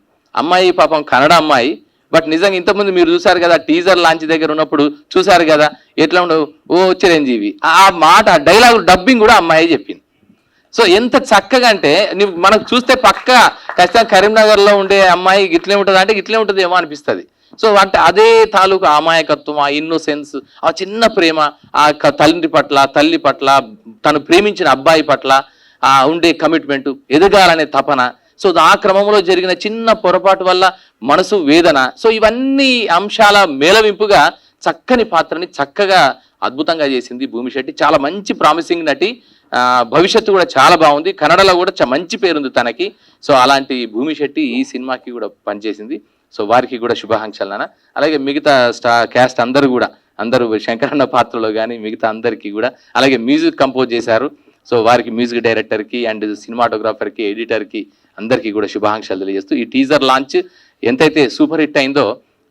అమ్మాయి పాపం కన్నడ అమ్మాయి, బట్ నిజంగా ఇంతకుముందు మీరు చూసారు కదా టీజర్ లాంచ్ దగ్గర ఉన్నప్పుడు చూసారు కదా ఎట్లా ఉండవు, ఓ చిరంజీవి ఆ మాట డైలాగ్ డబ్బింగ్ కూడా అమ్మాయి చెప్పింది. సో ఎంత చక్కగా అంటే మనకు చూస్తే పక్క ఖచ్చితంగా కరీంనగర్లో ఉండే అమ్మాయి గిట్లే ఉంటుంది అంటే గిట్లే ఉంటుంది ఏమో అనిపిస్తుంది. సో అంటే అదే తాలూకు అమాయకత్వం, ఆ ఇన్నోసెన్స్, ఆ చిన్న ప్రేమ, ఆ తల్లి పట్ల తను ప్రేమించిన అబ్బాయి పట్ల ఉండే కమిట్మెంట్, ఎదగాలనే తపన. సో ఆ క్రమంలో జరిగిన చిన్న పొరపాటు వల్ల మనసు వేదన. సో ఇవన్నీ అంశాల మేళవింపుగా చక్కని పాత్రని చక్కగా అద్భుతంగా చేసింది భూమిశెట్టి. చాలా మంచి ప్రామిసింగ్ నటి, భవిష్యత్తు కూడా చాలా బాగుంది. కన్నడలో కూడా మంచి పేరుంది తనకి. సో అలాంటి భూమిశెట్టి ఈ సినిమాకి కూడా పనిచేసింది. సో వారికి కూడా శుభాకాంక్షలు నాన్న. అలాగే మిగతా క్యాస్ట్ అందరూ శంకరన్న పాత్రలో కానీ మిగతా అందరికీ కూడా, అలాగే మ్యూజిక్ కంపోజ్ చేశారు. సో వారికి మ్యూజిక్ డైరెక్టర్కి అండ్ సినిమాటోగ్రాఫర్కి ఎడిటర్కి అందరికీ కూడా శుభాకాంక్షలు తెలియజేస్తూ ఈ టీజర్ లాంచ్ ఎంతైతే సూపర్ హిట్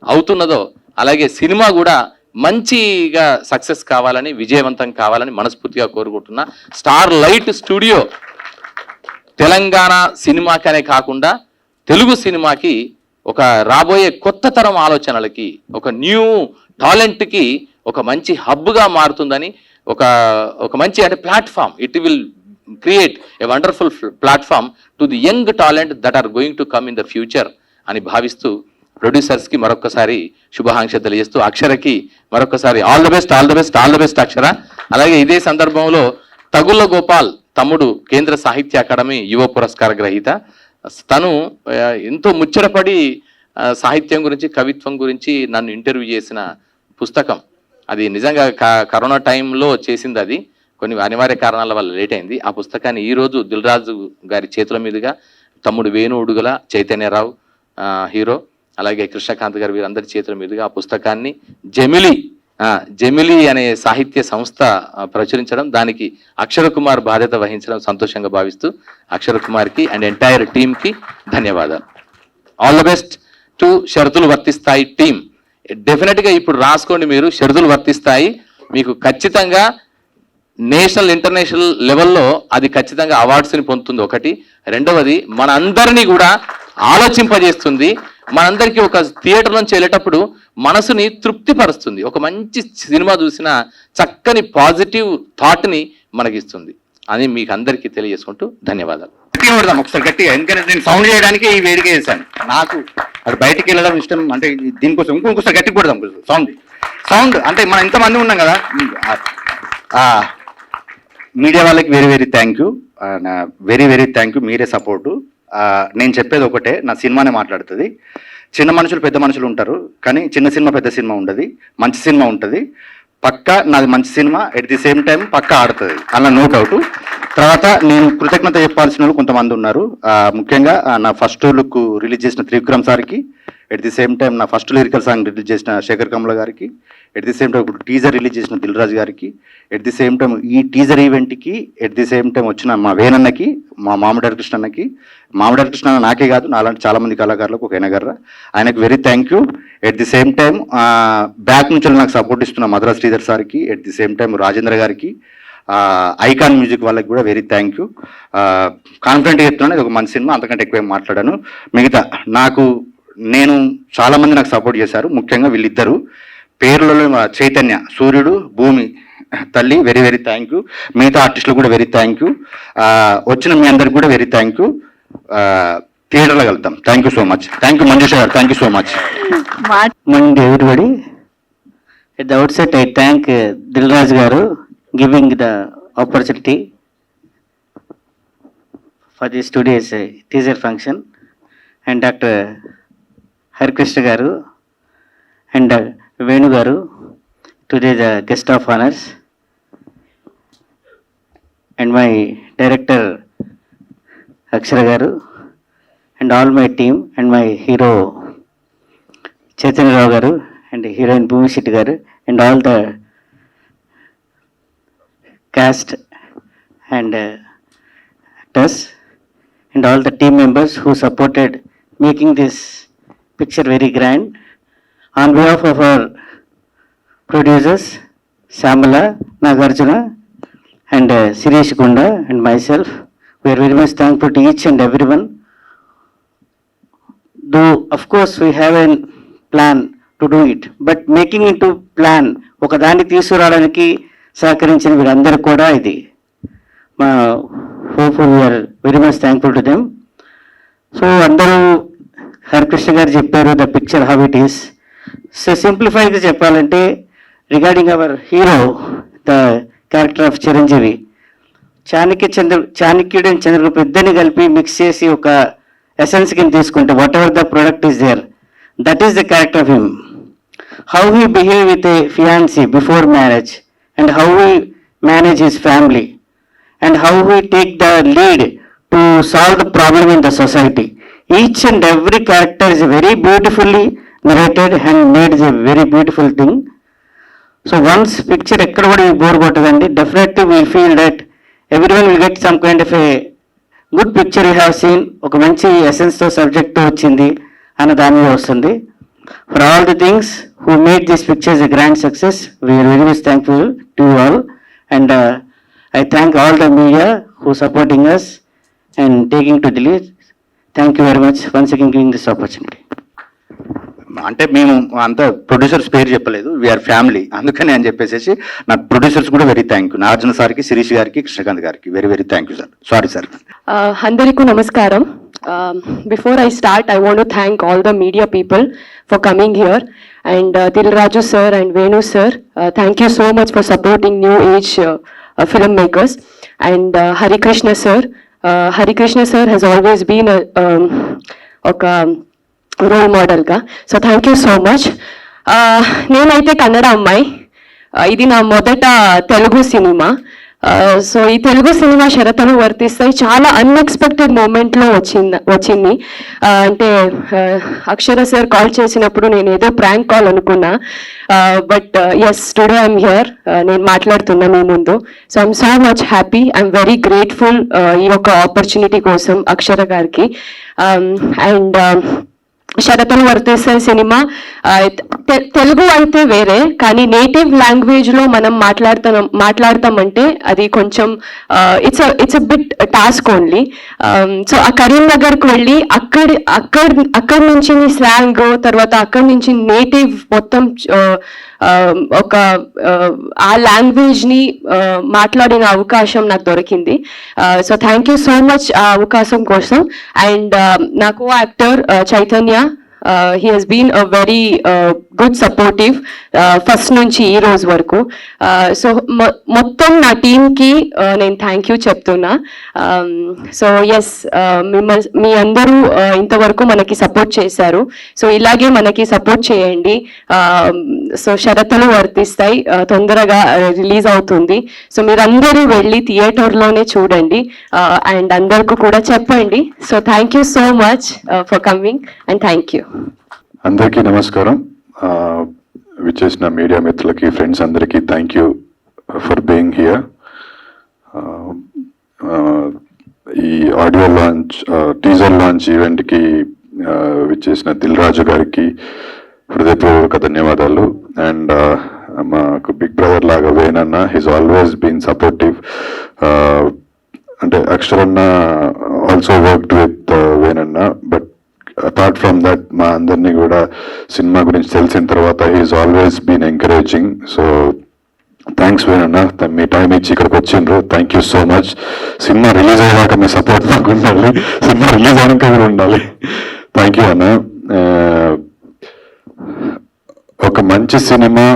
అవుతున్నదో అలాగే సినిమా కూడా మంచిగా సక్సెస్ కావాలని, విజయవంతం కావాలని మనస్ఫూర్తిగా కోరుకుంటున్నా. స్టార్ లైట్ స్టూడియో తెలంగాణ సినిమాకనే కాకుండా తెలుగు సినిమాకి ఒక రాబోయే కొత్త తరం ఆలోచనలకి, ఒక న్యూ టాలెంట్కి ఒక మంచి హబ్గా మారుతుందని, ఒక మంచి అంటే platform, it will create a wonderful platform to the young talent that are going to come in the future అని భావిస్తూ ప్రొడ్యూసర్స్కి మరొకసారి శుభాకాంక్షలు తెలియజేస్తూ అక్షరకి మరొకసారి ఆల్ ద బెస్ట్ అక్షర. అలాగే ఇదే సందర్భంలో తగుళ్ళ గోపాల్ తమ్ముడు కేంద్ర సాహిత్య అకాడమీ యువ పురస్కార గ్రహీత. తను ఎంతో ముచ్చటపడి సాహిత్యం గురించి, కవిత్వం గురించి నన్ను ఇంటర్వ్యూ చేసిన పుస్తకం అది. నిజంగా కరోనా టైంలో చేసింది, అది కొన్ని అనివార్య కారణాల వల్ల లేట్ అయింది. ఆ పుస్తకాన్ని ఈరోజు దిల్ రాజు గారి చేతుల మీదుగా తమ్ముడు వేణు ఉడుగుల, చైతన్యరావు హీరో, అలాగే కృష్ణకాంత్ గారు వీరందరి చేతుల మీదుగా ఆ పుస్తకాన్ని జమిలి అనే సాహిత్య సంస్థ ప్రచురించడం, దానికి అక్షర కుమార్ బాధ్యత వహించడం సంతోషంగా భావిస్తూ అక్షర కుమార్కి అండ్ ఎంటైర్ టీమ్కి ధన్యవాదాలు. ఆల్ ద బెస్ట్ టు షరతులు వర్తిస్తాయి టీమ్. డెఫినెట్గా ఇప్పుడు రాసుకోండి మీరు, షరతులు వర్తిస్తాయి మీకు ఖచ్చితంగా నేషనల్ ఇంటర్నేషనల్ లెవెల్లో అది ఖచ్చితంగా అవార్డ్స్ని పొందుతుంది. ఒకటి. రెండవది మన అందరినీ కూడా ఆలోచింపజేస్తుంది. మనందరికీ ఒక థియేటర్ నుంచి వెళ్ళేటప్పుడు మనసుని తృప్తిపరుస్తుంది. ఒక మంచి సినిమా చూసిన చక్కని పాజిటివ్ థాట్ని మనకిస్తుంది అని మీకు అందరికీ తెలియజేసుకుంటూ ధన్యవాదాలు. ఒకసారి గట్టిగా, ఎందుకంటే నేను సౌండ్ చేయడానికి ఈ వేడిగా చేశాను. నాకు అక్కడ బయటికి వెళ్ళడం ఇష్టం, అంటే దీనికోసం ఇంకొకసారి గట్టిగా కొడదాం సౌండ్. అంటే మనం ఇంతమంది ఉన్నాం కదా, మీడియా వాళ్ళకి very thank you, very thank you. మీరే సపోర్టు. నేను చెప్పేది ఒకటే, నా సినిమానే మాట్లాడుతుంది. చిన్న మనుషులు పెద్ద మనుషులు ఉంటారు, కానీ చిన్న సినిమా పెద్ద సినిమా ఉండదు, మంచి సినిమా ఉంటుంది. పక్కా నాది మంచి cinema, at the same time పక్కా ఆడుతుంది, అలా నో డౌట్. తర్వాత నేను కృతజ్ఞత చెప్పాల్సిన వాళ్ళు కొంతమంది ఉన్నారు. ముఖ్యంగా నా ఫస్ట్ లుక్ రిలీజ్ చేసిన త్రివిక్రమ్ సార్కి, ఎట్ ది సేమ్ టైం నా ఫస్ట్ లిరికల్ సాంగ్ రిలీజ్ చేసిన శేఖర్ కమల గారికి, ఎట్ ది సేమ్ టైం ఇప్పుడు టీజర్ రిలీజ్ చేసిన దిల్ రాజు గారికి, ఎట్ ది సేమ్ టైం ఈ టీజర్ ఈవెంట్కి ఎట్ ది సేమ్ టైం వచ్చిన మా వేణన్నకి, మా మామిడారి కృష్ణన్నకి. మామిడారి కృష్ణ నాకే కాదు, నాలాంటి చాలామంది కళాకారులకు ఒక ఎనగర్ర, ఆయనకు very thank you. At the same time back నుంచి నాకు సపోర్ట్ ఇస్తున్న మధురా శ్రీధర్ సార్కి, at the same time Rajendra గారికి, ఐకాన్ మ్యూజిక్ వాళ్ళకి కూడా వెరీ థ్యాంక్ యూ. కాన్ఫిడెంట్గా చెప్తున్నాను, ఇది ఒక మంచి సినిమా, అంతకంటే ఎక్కువ మాట్లాడాను. మిగతా నేను చాలామంది నాకు సపోర్ట్ చేశారు, ముఖ్యంగా వీళ్ళిద్దరు పేర్లలో చైతన్య, సూర్యుడు, భూమి తల్లి, వెరీ థ్యాంక్ యూ. మిగతా ఆర్టిస్టులు కూడా వెరీ థ్యాంక్ యూ. వచ్చిన మీ అందరికి కూడా వెరీ థ్యాంక్ యూ. థియేటర్లో వెళ్తాం. Thank you so much. Thank you Manjusha గారు, thank you so much. Morning everybody. At the outset, I thank Dil Raj garu giving the opportunity for this today's teaser function, and Dr. Hari Krishna garu and Venu garu today the guest of honors, and my director Akshara garu and all my team and my hero Chaitanya Rao garu and heroine Bhumishetty garu and all the cast and actors and all the team members who supported making this picture very grand. On behalf of our producers Shyamala, Nagarjuna, and Sirish Gunda and myself. We are very much thankful to each and everyone. Though, of course, we have a plan to do it, but making it to plan, ఒక దాన్ని తీసుకురావడానికి సహకరించిన వీరందరూ కూడా ఇది మా hopeful we are very much thankful to them. So అందరూ హరికృష్ణ గారు చెప్పారు the picture how it is. So సింప్లిఫైడ్గా చెప్పాలంటే regarding our hero the character of Chiranjeevi, చాణక్యుడు అండ్ చంద్రగుప్త ఇద్దరిని కలిపి మిక్స్ చేసి ఒక ఎసెన్స్ కింద తీసుకుంటే whatever the product is there, that is the character of him. How he behave with a fiance before marriage and how he manage his family and how he take the lead to solve the problem in the society. Each and every character is very beautifully narrated and made is a very beautiful thing. So once picture ఎక్కడ కూడా bore కొట్టదండి. Definitely we feel that everyone will get some kind of a good picture you have seen. ఒక మంచి ఎసెన్స్తో సబ్జెక్ట్తో వచ్చింది అన్న దాని మీద వస్తుంది. For all the things who made this pictures a grand success, we are very much thankful to all and I thank all the media who supporting us and taking to the lead. Thank you very much once again giving this opportunity. అంటే మేము అంత producers పేరు చెప్పలేదు, we are family, అందుకని అని చెప్పేసి నాకు producers కూడా వెరీ థ్యాంక్ యూ. నాగార్జున సార్కి, శిరీష్ గారికి, కృష్ణకాంత్ గారికి very very thank you sir. Sorry sir. అందరికీ నమస్కారం. Before I start, I want to thank all the media people for coming here and Dil Raju sir and Venu sir. Thank you so much for supporting new age filmmakers and Hari Krishna sir. Hari Krishna sir has always been a role మోడల్గా. So thank you so much. నేనైతే కన్నడ అమ్మాయి, ఇది నా మొదట Telugu cinema. So ఈ Telugu cinema షరతులు వర్తిస్తాయి చాలా అన్ఎక్స్పెక్టెడ్ మూమెంట్లో వచ్చింది. అంటే అక్షర సార్ కాల్ చేసినప్పుడు నేను ఏదో ప్రాంక్ కాల్ అనుకున్నా, but yes today I'm here, నేను మాట్లాడుతున్నా మీ ముందు. So I'm so much happy, I'm very grateful ఈ యొక్క ఆపర్చునిటీ కోసం అక్షర గారికి. అండ్ షరతులు వర్తిస్తాయి సినిమా తెలుగు అయితే వేరే, కానీ నేటివ్ లాంగ్వేజ్ లో మనం మాట్లాడతామంటే అది కొంచెం it's a bit task only. So ఆ కరీంనగర్కి వెళ్ళి అక్కడి నుంచి స్లాంగ్, తర్వాత అక్కడి నుంచి నేటివ్ మొత్తం ఒక ఆ లాంగ్వేజ్ ని మాట్లాడిన అవకాశం నాకు దొరికింది. So thank you so much ఆ అవకాశం కోసం. అండ్ నా co actor Chaitanya, he has been a very good supportive first నుంచి ఈ రోజు వరకు. సో మొత్తం నా టీమ్కి నేను థ్యాంక్ యూ చెప్తున్నా. సో ఎస్, మీ అందరూ ఇంతవరకు మనకి సపోర్ట్ చేశారు, సో ఇలాగే మనకి సపోర్ట్ చేయండి. సో షరతులు వర్తిస్తాయి తొందరగా రిలీజ్ అవుతుంది. సో మీరందరూ వెళ్ళి థియేటర్లోనే చూడండి అండ్ అందరికీ కూడా చెప్పండి. So thank you so much for coming and thank you. అందరికీ నమస్కారం. విచ్చేసిన మీడియా మిత్రులకి, ఫ్రెండ్స్ అందరికీ thank you for being here. ఈ ఆడియో లాంచ్, టీజర్ లాంచ్ ఈవెంట్కి విచ్చేసిన దిల్ రాజు గారికి హృదయపూర్వక ధన్యవాదాలు. అండ్ మాకు బిగ్ బ్రదర్ లాగా వేనన్న, హీస్ ఆల్వేస్ బీన్ సపోర్టివ్. అంటే అక్షరన్న ఆల్సో వర్క్డ్ విత్ వేనన్న, బట్ అపార్ట్ ఫ్రమ్ దట్ మా అందరినీ కూడా సినిమా గురించి తెలిసిన తర్వాత he's always been encouraging. So thanks వేనన్న, మీ టైం ఇచ్చి ఇక్కడికి వచ్చిండ్రు. Thank you so much. Cinema release అయ్యాక మీ సపోర్ట్ మాకు ఉండాలి, సినిమా రిలీజ్ అయ్యాక కూడా ఉండాలి. థ్యాంక్ యూ అన్న. ఒక మంచి సినిమా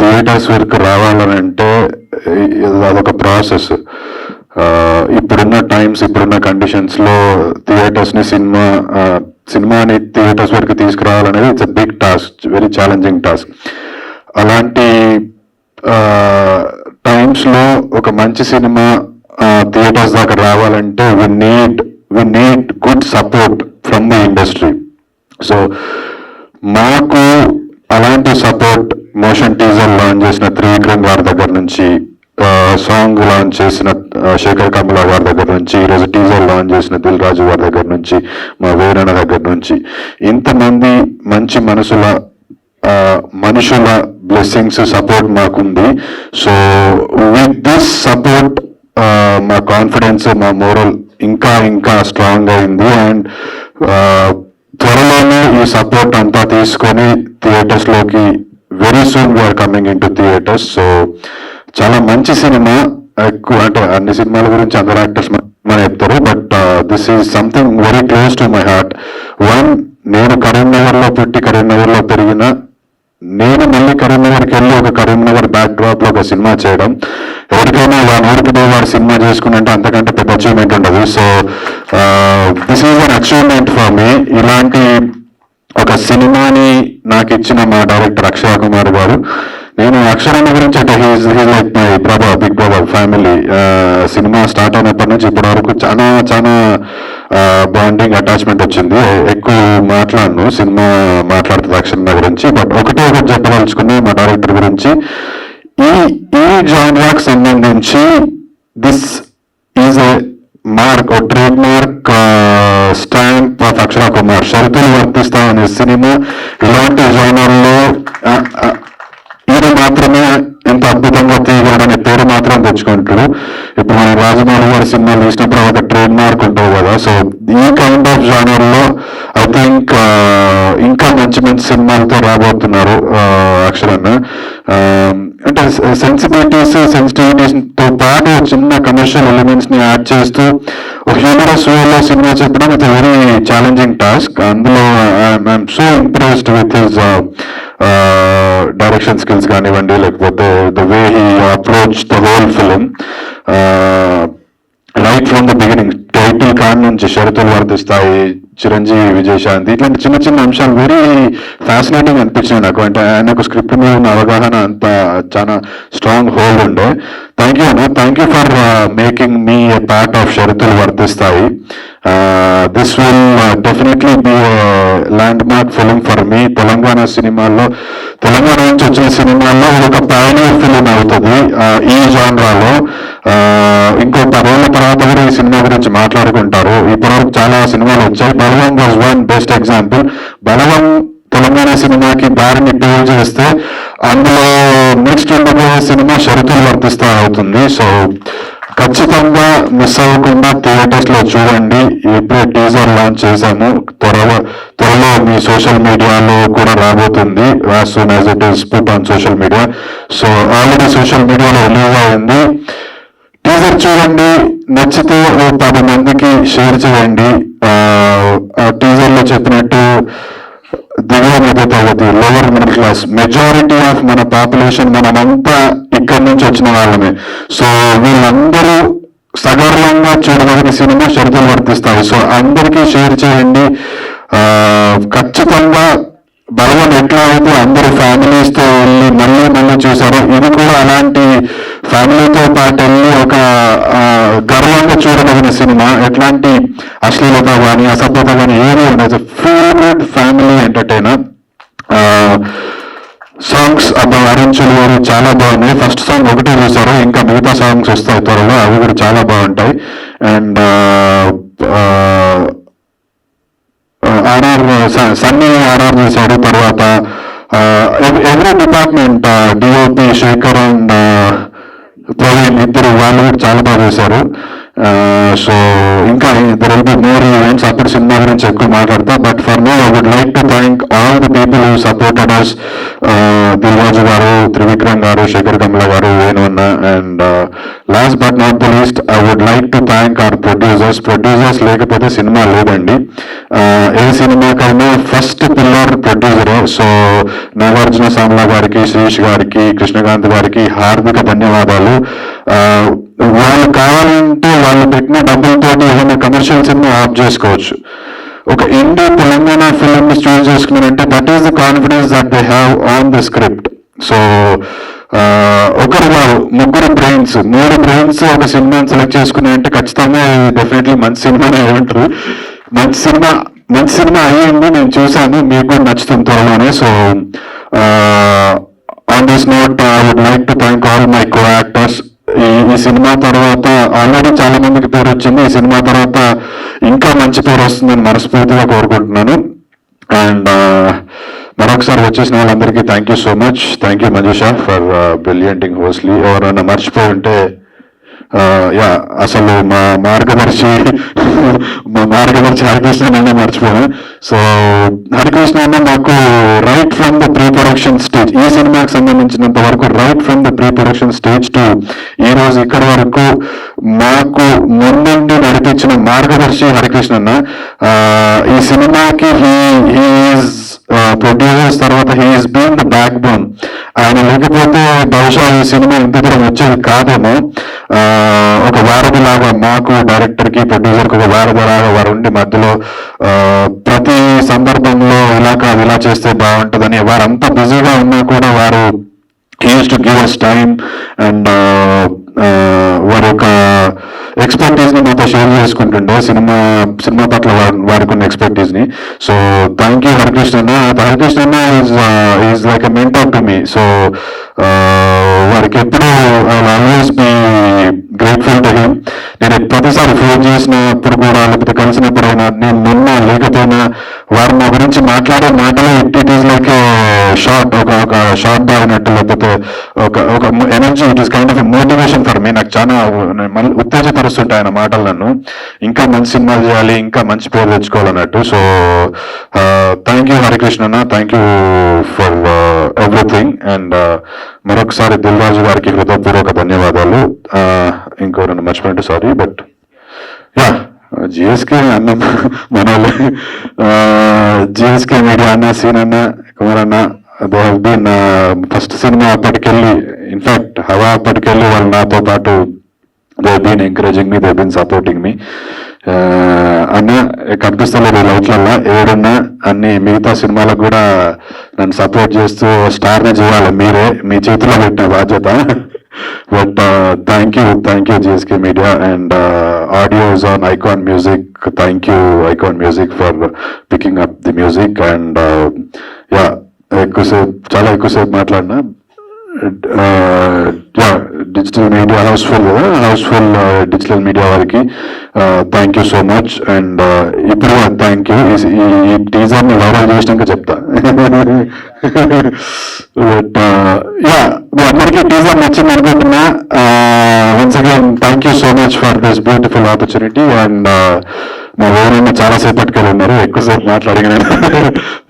థియేటర్స్ వరకు రావాలనంటే అదొక ప్రాసెస్. ఇప్పుడున్న టైమ్స్, ఇప్పుడున్న కండిషన్స్లో థియేటర్స్ని సినిమాని థియేటర్స్ వరకు తీసుకురావాలనేది it's a big task, very challenging task. అలాంటి టైమ్స్లో ఒక మంచి సినిమా థియేటర్స్ దాకా రావాలంటే we need good support from the industry. So మాకు అలాంటి సపోర్ట్ మోషన్ టీజర్ లాంచ్ చేసిన త్రివిక్రమ్ గారి దగ్గర నుంచి, సాంగ్ లాంచ్ చేసిన శేఖర్ కమల గారి దగ్గర నుంచి, ఈరోజు టీజర్ లాంచ్ చేసిన దిల్ రాజు గారి దగ్గర నుంచి, మా వేరణ దగ్గర నుంచి, ఇంతమంది మంచి మనసుల మనుషుల బ్లెస్సింగ్స్ సపోర్ట్ మాకుంది. సో విత్ దిస్ సపోర్ట్ మా కాన్ఫిడెన్స్, మా మోరల్ ఇంకా ఇంకా స్ట్రాంగ్ అయింది. అండ్ త్వరలోనే ఈ సపోర్ట్ అంతా తీసుకొని థియేటర్స్లోకి very soon we are coming into theatres. So చాలా మంచి సినిమా. ఎక్కువ అంటే అన్ని సినిమాల గురించి అందరు యాక్టర్స్ మనం చెప్తారు, but this is something very close to my heart. One, నేను కరీంనగర్లో పుట్టి కరీంనగర్లో పెరిగిన నేను మళ్ళీ కరీంనగర్కి వెళ్ళి ఒక కరీంనగర్ బ్యాక్ డ్రాప్లో ఒక సినిమా చేయడం, ఎవరికైనా వాడి సినిమా చేసుకున్నంటే అంతకంటే పెద్ద అచీవ్మెంట్ ఉండదు. So this is an achievement for me. ఇలాంటి ఒక సినిమాని నాకు ఇచ్చిన మా డైరెక్టర్ అక్షయ్ కుమార్ గారు. నేను అక్షరాన్ని గురించి అంటే he's like my brother, big brother family. Cinema start అయినప్పటి నుంచి ఇప్పటి వరకు చాలా చాలా బాండింగ్ అటాచ్మెంట్ వచ్చింది. ఎక్కువ మాట్లాడను, సినిమా మాట్లాడుతుంది అక్షరాన్ని గురించి, బట్ ఒకటి చెప్పదలుచుకున్నా మా డైరెక్టర్ గురించి. ఈ జానరాకి సంబంధించి this is a mark, trademark stamp of Akshara Kumar. షరతులు వర్తిస్తా అనే సినిమా ఇలాంటి జోనర్లో ఈయన మాత్రమే ఎంత అద్భుతంగా తీయగాడనే పేరు మాత్రం తెచ్చుకుంటాడు. ఇప్పుడు మనం రాజమౌళి గారి సినిమాలు తీసినప్పుడు ఒక ట్రేడ్ మార్క్ ఉంటుంది కదా. సో ఈ కైండ్ ఆఫ్ జానర్లో ఐ థింక్ ఇంకా మంచి మంచి సినిమాలతో రాబోతున్నారు అక్షరన్న. అంటే సెన్సిటివిటీస్తో పాటు చిన్న కమర్షియల్ ఎలిమెంట్స్ ని యాడ్ చేస్తూ ఒక హ్యూమరస్ వేలో సినిమా చెప్పడం ఇట్స్ వెరీ ఛాలెంజింగ్ టాస్క్. అందులో I'm so impressed with his direction skills కానివ్వండి, లేకపోతే the way he approach the whole film right from the beginning. Title కాన్ నుంచి షరతులు వర్తిస్తాయి, చిరంజీవి, విజయశాంతి, ఇట్లాంటి చిన్న చిన్న అంశాలు వెరీ ఫ్యాసినేటింగ్ అనిపించినాయి నాకు. అంటే ఆయనకు స్క్రిప్ట్ మీద ఉన్న అవగాహన అంత చాలా స్ట్రాంగ్ హోల్డ్ ఉండే. థ్యాంక్ యూ అన్న, thank you for making me A part of షరతులు వర్తిస్తాయి. This will definitely be land mark film for me. Telangana సినిమాల్లో, తెలంగాణ నుంచి వచ్చిన సినిమాల్లో ఒక పయనీర్ ఫిలిం అవుతుంది ఈ జాన్రాలో. ఇంకో 10 ఏళ్ల తర్వాత కూడా ఈ సినిమా గురించి మాట్లాడుకుంటారు. ఇప్పటివరకు చాలా సినిమాలు వచ్చాయి. బలవం వాజ్ వన్ బెస్ట్ ఎగ్జాంపుల్. బలవం తెలంగాణ సినిమాకి దారిని పేవ్ చేస్తే అందులో నెక్స్ట్ ఉండబోయే సినిమా షరతులు వర్తిస్తా అవుతుంది. సో ఖచ్చితంగా మిస్ అవ్వకుండా థియేటర్స్ లో చూడండి. ఇప్పుడే టీజర్ లాంచ్ చేశాము, త్వరలో మీ సోషల్ మీడియాలో కూడా రాబోతుంది. As soon as it is put on social media. So already social మీడియాలో రిలీజ్ అయింది. టీజర్ చూడండి, నచ్చితే 10 మందికి షేర్ చేయండి. టీజర్ లో చెప్పినట్టు దిగువ మధ్య తరగతి, lower middle class, majority of మన పాపులేషన్ మనమంతా ఇక్కడి నుంచి వచ్చిన వాళ్ళమే. సో వీళ్ళందరూ సగర్వంగా చూడదగిన సినిమా షరతులు వర్తిస్తాయి. సో అందరికీ షేర్ చేయండి. ఖచ్చితంగా బలవం ఎట్లా అయితే అందరూ ఫ్యామిలీస్ తో వెళ్ళి మళ్ళీ చూసారో, ఇది కూడా అలాంటి ఫ్యామిలీతో పాటు వెళ్ళి ఒక గర్వంగా చూడదగిన సినిమా. ఎట్లాంటి అశ్లీలత కానీ అసభ్యత కానీ ఏమీ ఉండదు. Full good family entertainer. Songs అరించులు చాలా బాగున్నాయి. ఫస్ట్ సాంగ్ ఒకటే చూసారు, ఇంకా మిగతా సాంగ్స్ వస్తాయి త్వరలో, అవి కూడా చాలా బాగుంటాయి. అండ్ సన్నీ ఆర్ఆర్ చేశాడు. తర్వాత every department, DOP Shekhar and Praveen ఇద్దరు వాళ్ళు కూడా చాలా బాగా చేశారు. సో ఇంకా there will be more events. అప్పుడు సినిమా గురించి ఎక్కువ మాట్లాడతా. But for now I would like to thank all the people who supported us. Dil Raju గారు, త్రివిక్రమ్ గారు, శేఖర్ కమల గారు, వేణువన్న. And last but not the least I would like to thank our producers. Producers లేకపోతే cinema లేదండి. ఏ సినిమాకైనా ఫస్ట్ పిల్లర్ ప్రొడ్యూసరే. సో నాగార్జున సామ్లా గారికి, శ్రీష్ గారికి, కృష్ణకాంత్ గారికి హార్దిక ధన్యవాదాలు. వాళ్ళు కావాలంటే వాళ్ళు పెట్టిన డబ్బులతో ఏదైనా కమర్షియల్ సినిమా ఆఫ్ చేసుకోవచ్చు. ఒక ఇండియా తెలంగాణ ఫిల్మ్ ని చూస్ చేసుకున్నారంటే that is the confidence that they have on the script. So ఒకరు కాదు, 3 బ్రెయిన్స్ ఒక సినిమాని సెలెక్ట్ చేసుకున్నారంటే ఖచ్చితంగా డెఫినెట్లీ మంచి సినిమానే అయి ఉంటారు. మంచి సినిమా అయ్యింది, నేను చూశాను, మీకు కూడా నచ్చుతుంది త్వరలోనే. So on this note I would like to thank all my co actors. ఈ సినిమా తర్వాత ఆల్రెడీ చాలా మందికి పేరు వచ్చింది. ఈ సినిమా తర్వాత ఇంకా మంచి పేరు వస్తుందని మనస్ఫూర్తిగా కోరుకుంటున్నాను. అండ్ మరొకసారి వచ్చేసిన వాళ్ళందరికీ thank you so much. Thank you Manjusha for బ్రిలియంటింగ్ హోస్ట్లీ. ఎవరైనా మర్చిపోయి ఉంటే యా అసలు మా మార్గదర్శి హరికృష్ణ అన్న మర్చిపోయాను. సో హరికృష్ణ అన్న మాకు right from the pre production stage, ఈ సినిమాకి సంబంధించినంత వరకు right from the pre production stage to ఈ రోజు ఇక్కడ వరకు మాకు ముందుండి నడిపించిన మార్గదర్శి హరికృష్ణ అన్న. ఈ సినిమాకి హీఈస్ ప్రొడ్యూసర్స్, తర్వాత he's been the backbone. ఆయన లేకపోతే బహుశా ఈ సినిమా ఇంత దూరం వచ్చేది కాదేమో. ఒక వారధి లాగా మాకు, డైరెక్టర్ కి, ప్రొడ్యూసర్ కి ఒక వారధి లాగా వారు ఉండి మధ్యలో ప్రతి సందర్భంలో ఇలా కాదు ఇలా చేస్తే బాగుంటుందని వారంతా బిజీగా ఉన్నా కూడా వారు use to give us time and వారి యొక్క ఎక్స్పర్టీస్ ని మాతో షేర్ చేసుకుంటుండే సినిమా పట్ల వారికి ఉన్న ఎక్స్పర్టీస్ ని. సో థ్యాంక్ యూ హరికృష్ణ అన్న. హరికృష్ణ అన్న is like a mentor to me. So వారికి ఎప్పుడు always be grateful to him. నేను ప్రతిసారి ఫోన్ చేసినప్పుడు కూడా లేకపోతే కలిసినప్పుడైనా నేను నిన్న లేకపోయినా వారు నా గురించి మాట్లాడే మాటలు ఇట్ ఈస్ లైక్ షార్ట్ ఒక షార్ట్ బాగినట్టు, లేకపోతే ఒక energy, it is kind of motivation for me. నాకు చాలా ఉత్తేజపరుస్తుంటాయి ఆయన మాటలు నన్ను ఇంకా మంచి సినిమాలు చేయాలి, ఇంకా మంచి పేరు తెచ్చుకోవాలన్నట్టు. సో థ్యాంక్ యూ హరికృష్ణ అన్న, thank you for everything. And మరొకసారి దిల్ రాజు గారికి హృదయపూర్వక ధన్యవాదాలు. ఇంకోరన్నా మర్చిపోయింటే సారీ. బట్ యా జిఎస్కే అన్న మన జిఎస్కే మీడియా అన్న, సీన్ అన్న, కుమార్ అన్న, they have been first cinema అప్పటికెళ్ళి, ఇన్ఫాక్ట్ హవా అప్పటికెళ్ళి వాళ్ళు నాతో పాటు they have been encouraging me, they have been supporting me. అన్న కనిపిస్తలేదు లైట్లల్లో, ఏడున్నా అన్ని మిగతా సినిమాలకు కూడా నన్ను సపోర్ట్ చేస్తూ స్టార్నే చేయాలి మీరే, మీ చేతిలో పెట్టిన బాధ్యత. But thank you GSK media and audios on Icon music. Thank you Icon music for picking up the music. And yeah చాలా ఎక్కువసేపు మాట్లాడినా. Digital media housefull digital media వారికి thank you so much. And ఇప్పుడు thank you. ఈ టీజర్ని viral చేసినాక చెప్తా. But yeah మీ అందరికీ టీజర్ నచ్చింది అనుకుంటున్నా. Once again thank you so much for this beautiful opportunity. And మా ఊరన్న చాలా సేపటికి ఉన్నారు, ఎక్కువసేపు మాట్లాడిన.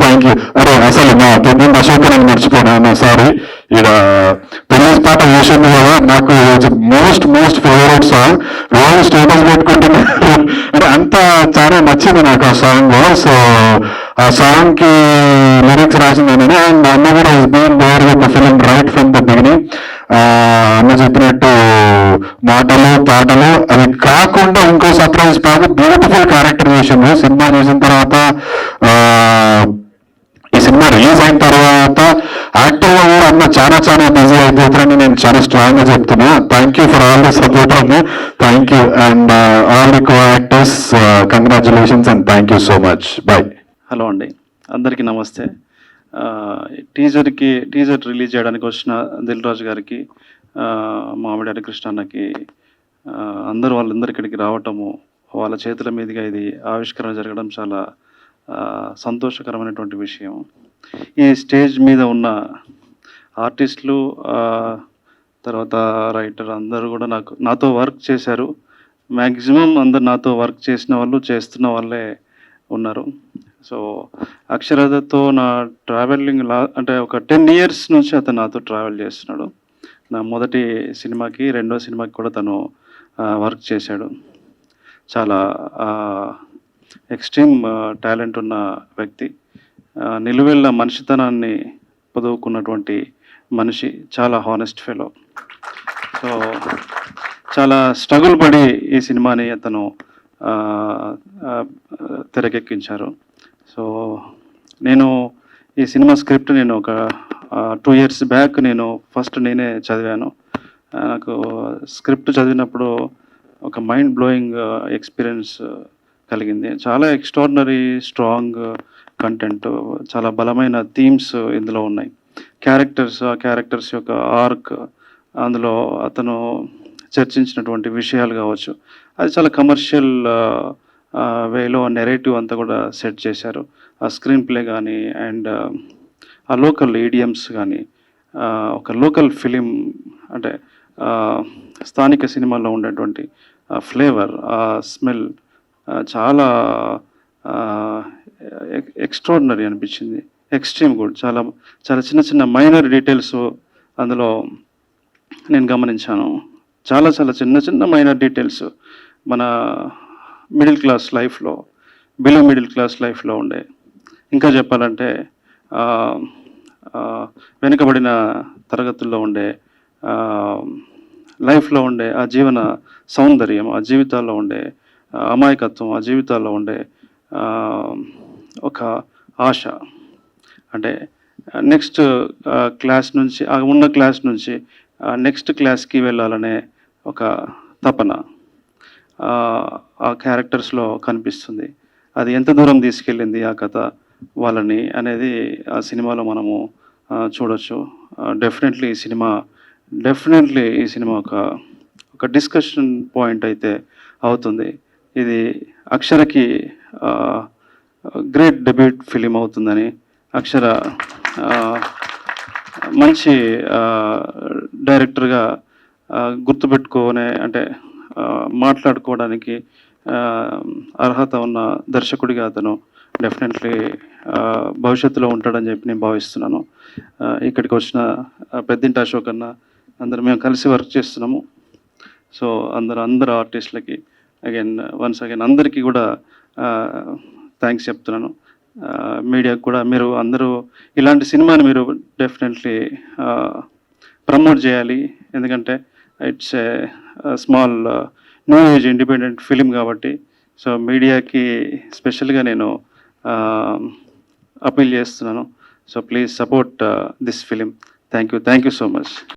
Thank you. అరే అసలు మా పెద్ద అశోక్ అని మర్చిపోయినా, సారీ. ఈడ పెళ్లి పాట వేసింది కదా, నాకు మోస్ట్ ఫేవరెట్ సాంగ్. రోజు స్టేటస్ పెట్టుకుంటున్నా. అంటే అంత చాలా నచ్చింది నాకు ఆ సాంగ్. సో ఆ సాంగ్ కి లిరిక్స్ రాసిందని. అండ్ అన్న కూడా is been there with the film right from the beginning. అన్న చెప్పినట్టు మాటలు పాటలు అవి కాకుండా ఇంకో సర్ప్రైజ్ పాట, బ్యూటిఫుల్ క్యారెక్టరైజేషన్. సినిమా చూసిన తర్వాత, ఈ సినిమా రిలీజ్ అయిన తర్వాత యాక్టివ్ గా కూడా అన్న చాలా బిజీ అయిపోతారని నేను చాలా స్ట్రాంగ్ గా చెప్తున్నా. Thank you for all the support అన్న. Thank you. And all the co actors congratulations and thank you so much. Bye. Hello అండి, అందరికీ నమస్తే. టీజర్ రిలీజ్ చేయడానికి వచ్చిన దిల్ రాజు గారికి, మామిడి హరికృష్ణ అన్నకి, వాళ్ళందరూ ఇక్కడికి రావటము, వాళ్ళ చేతుల మీదుగా ఇది ఆవిష్కరణ జరగడం చాలా సంతోషకరమైనటువంటి విషయం. ఈ స్టేజ్ మీద ఉన్న ఆర్టిస్టులు, తర్వాత రైటర్ అందరూ కూడా నాతో వర్క్ చేశారు. మ్యాక్సిమం అందరు నాతో వర్క్ చేసిన వాళ్ళు, చేస్తున్న వాళ్ళే ఉన్నారు. సో అక్షరాథతో నా ట్రావెలింగ్ అంటే ఒక 10 years నుంచి అతను నాతో ట్రావెల్ చేస్తున్నాడు. నా మొదటి సినిమాకి, రెండో సినిమాకి కూడా తను వర్క్ చేశాడు. చాలా ఎక్స్ట్రీమ్ టాలెంట్ ఉన్న వ్యక్తి, నిలువెల్ల మనిషితనాన్ని పొదువుకున్నటువంటి మనిషి, చాలా హానెస్ట్ ఫెలో. సో చాలా స్ట్రగుల్ పడి ఈ సినిమాని అతను తెరకెక్కించారు. సో నేను ఈ సినిమా స్క్రిప్ట్ నేను ఒక 2 years బ్యాక్ నేను ఫస్ట్ నేనే చదివాను. నాకు స్క్రిప్ట్ చదివినప్పుడు ఒక మైండ్ బ్లోయింగ్ ఎక్స్పీరియన్స్ కలిగింది. చాలా ఎక్స్ట్రాడినరీ స్ట్రాంగ్ కంటెంట్, చాలా బలమైన థీమ్స్ ఇందులో ఉన్నాయి. ఆ క్యారెక్టర్స్ యొక్క ఆర్క్, అందులో అతను చర్చించినటువంటి విషయాలు కావచ్చు, అది చాలా కమర్షియల్ వేలో నెరేటివ్ అంతా కూడా సెట్ చేశారు. ఆ స్క్రీన్ ప్లే కానీ అండ్ ఆ లోకల్ ఈడియమ్స్ కానీ ఒక లోకల్ ఫిలిం అంటే స్థానిక సినిమాల్లో ఉండేటువంటి ఫ్లేవర్, ఆ స్మెల్ చాలా ఎక్స్ట్రాడినరీ అనిపించింది. Extreme good. చాలా చాలా చిన్న చిన్న మైనర్ డీటెయిల్స్ అందులో నేను గమనించాను. చాలా చాలా చిన్న చిన్న మైనర్ డీటెయిల్స్ మన మిడిల్ క్లాస్ లైఫ్లో, బిలో మిడిల్ క్లాస్ లైఫ్లో ఉండే, ఇంకా చెప్పాలంటే వెనుకబడిన తరగతుల్లో ఉండే లైఫ్లో ఉండే ఆ జీవన సౌందర్యం, ఆ జీవితాల్లో ఉండే అమాయకత్వం, ఆ జీవితాల్లో ఉండే ఒక ఆశ, అంటే నెక్స్ట్ క్లాస్ నుంచి ఉన్న క్లాస్ నుంచి నెక్స్ట్ క్లాస్కి వెళ్ళాలనే ఒక తపన ఆ క్యారెక్టర్స్లో కనిపిస్తుంది. అది ఎంత దూరం తీసుకెళ్ళింది ఆ కథ వాళ్ళని అనేది ఆ సినిమాలో మనము చూడొచ్చు. డెఫినెట్లీ ఈ సినిమా ఒక డిస్కషన్ పాయింట్ అయితే అవుతుంది. ఇది అక్షరకి గ్రేట్ డెబ్యూట్ ఫిలిం అవుతుందని, అక్షర మంచి డైరెక్టర్గా గుర్తుపెట్టుకోనే అంటే మాట్లాడుకోవడానికి అర్హత ఉన్న దర్శకుడిగా అతను డెఫినెట్లీ భవిష్యత్తులో ఉంటాడని చెప్పి నేను భావిస్తున్నాను. ఇక్కడికి వచ్చిన పెద్దింటి అశోక్ అన్న అందరం మేము కలిసి వర్క్ చేస్తున్నాము. సో అందరు ఆర్టిస్టులకి వన్స్ అగైన్ అందరికీ కూడా థ్యాంక్స్ చెప్తున్నాను. మీడియాకు కూడా మీరు అందరూ ఇలాంటి సినిమాని మీరు డెఫినెట్లీ ప్రమోట్ చేయాలి. ఎందుకంటే it's a small new age independent film కాబట్టి. సో మీడియాకి స్పెషల్గా నేను అపీల్ చేస్తున్నాను. So please support this film. Thank you so much.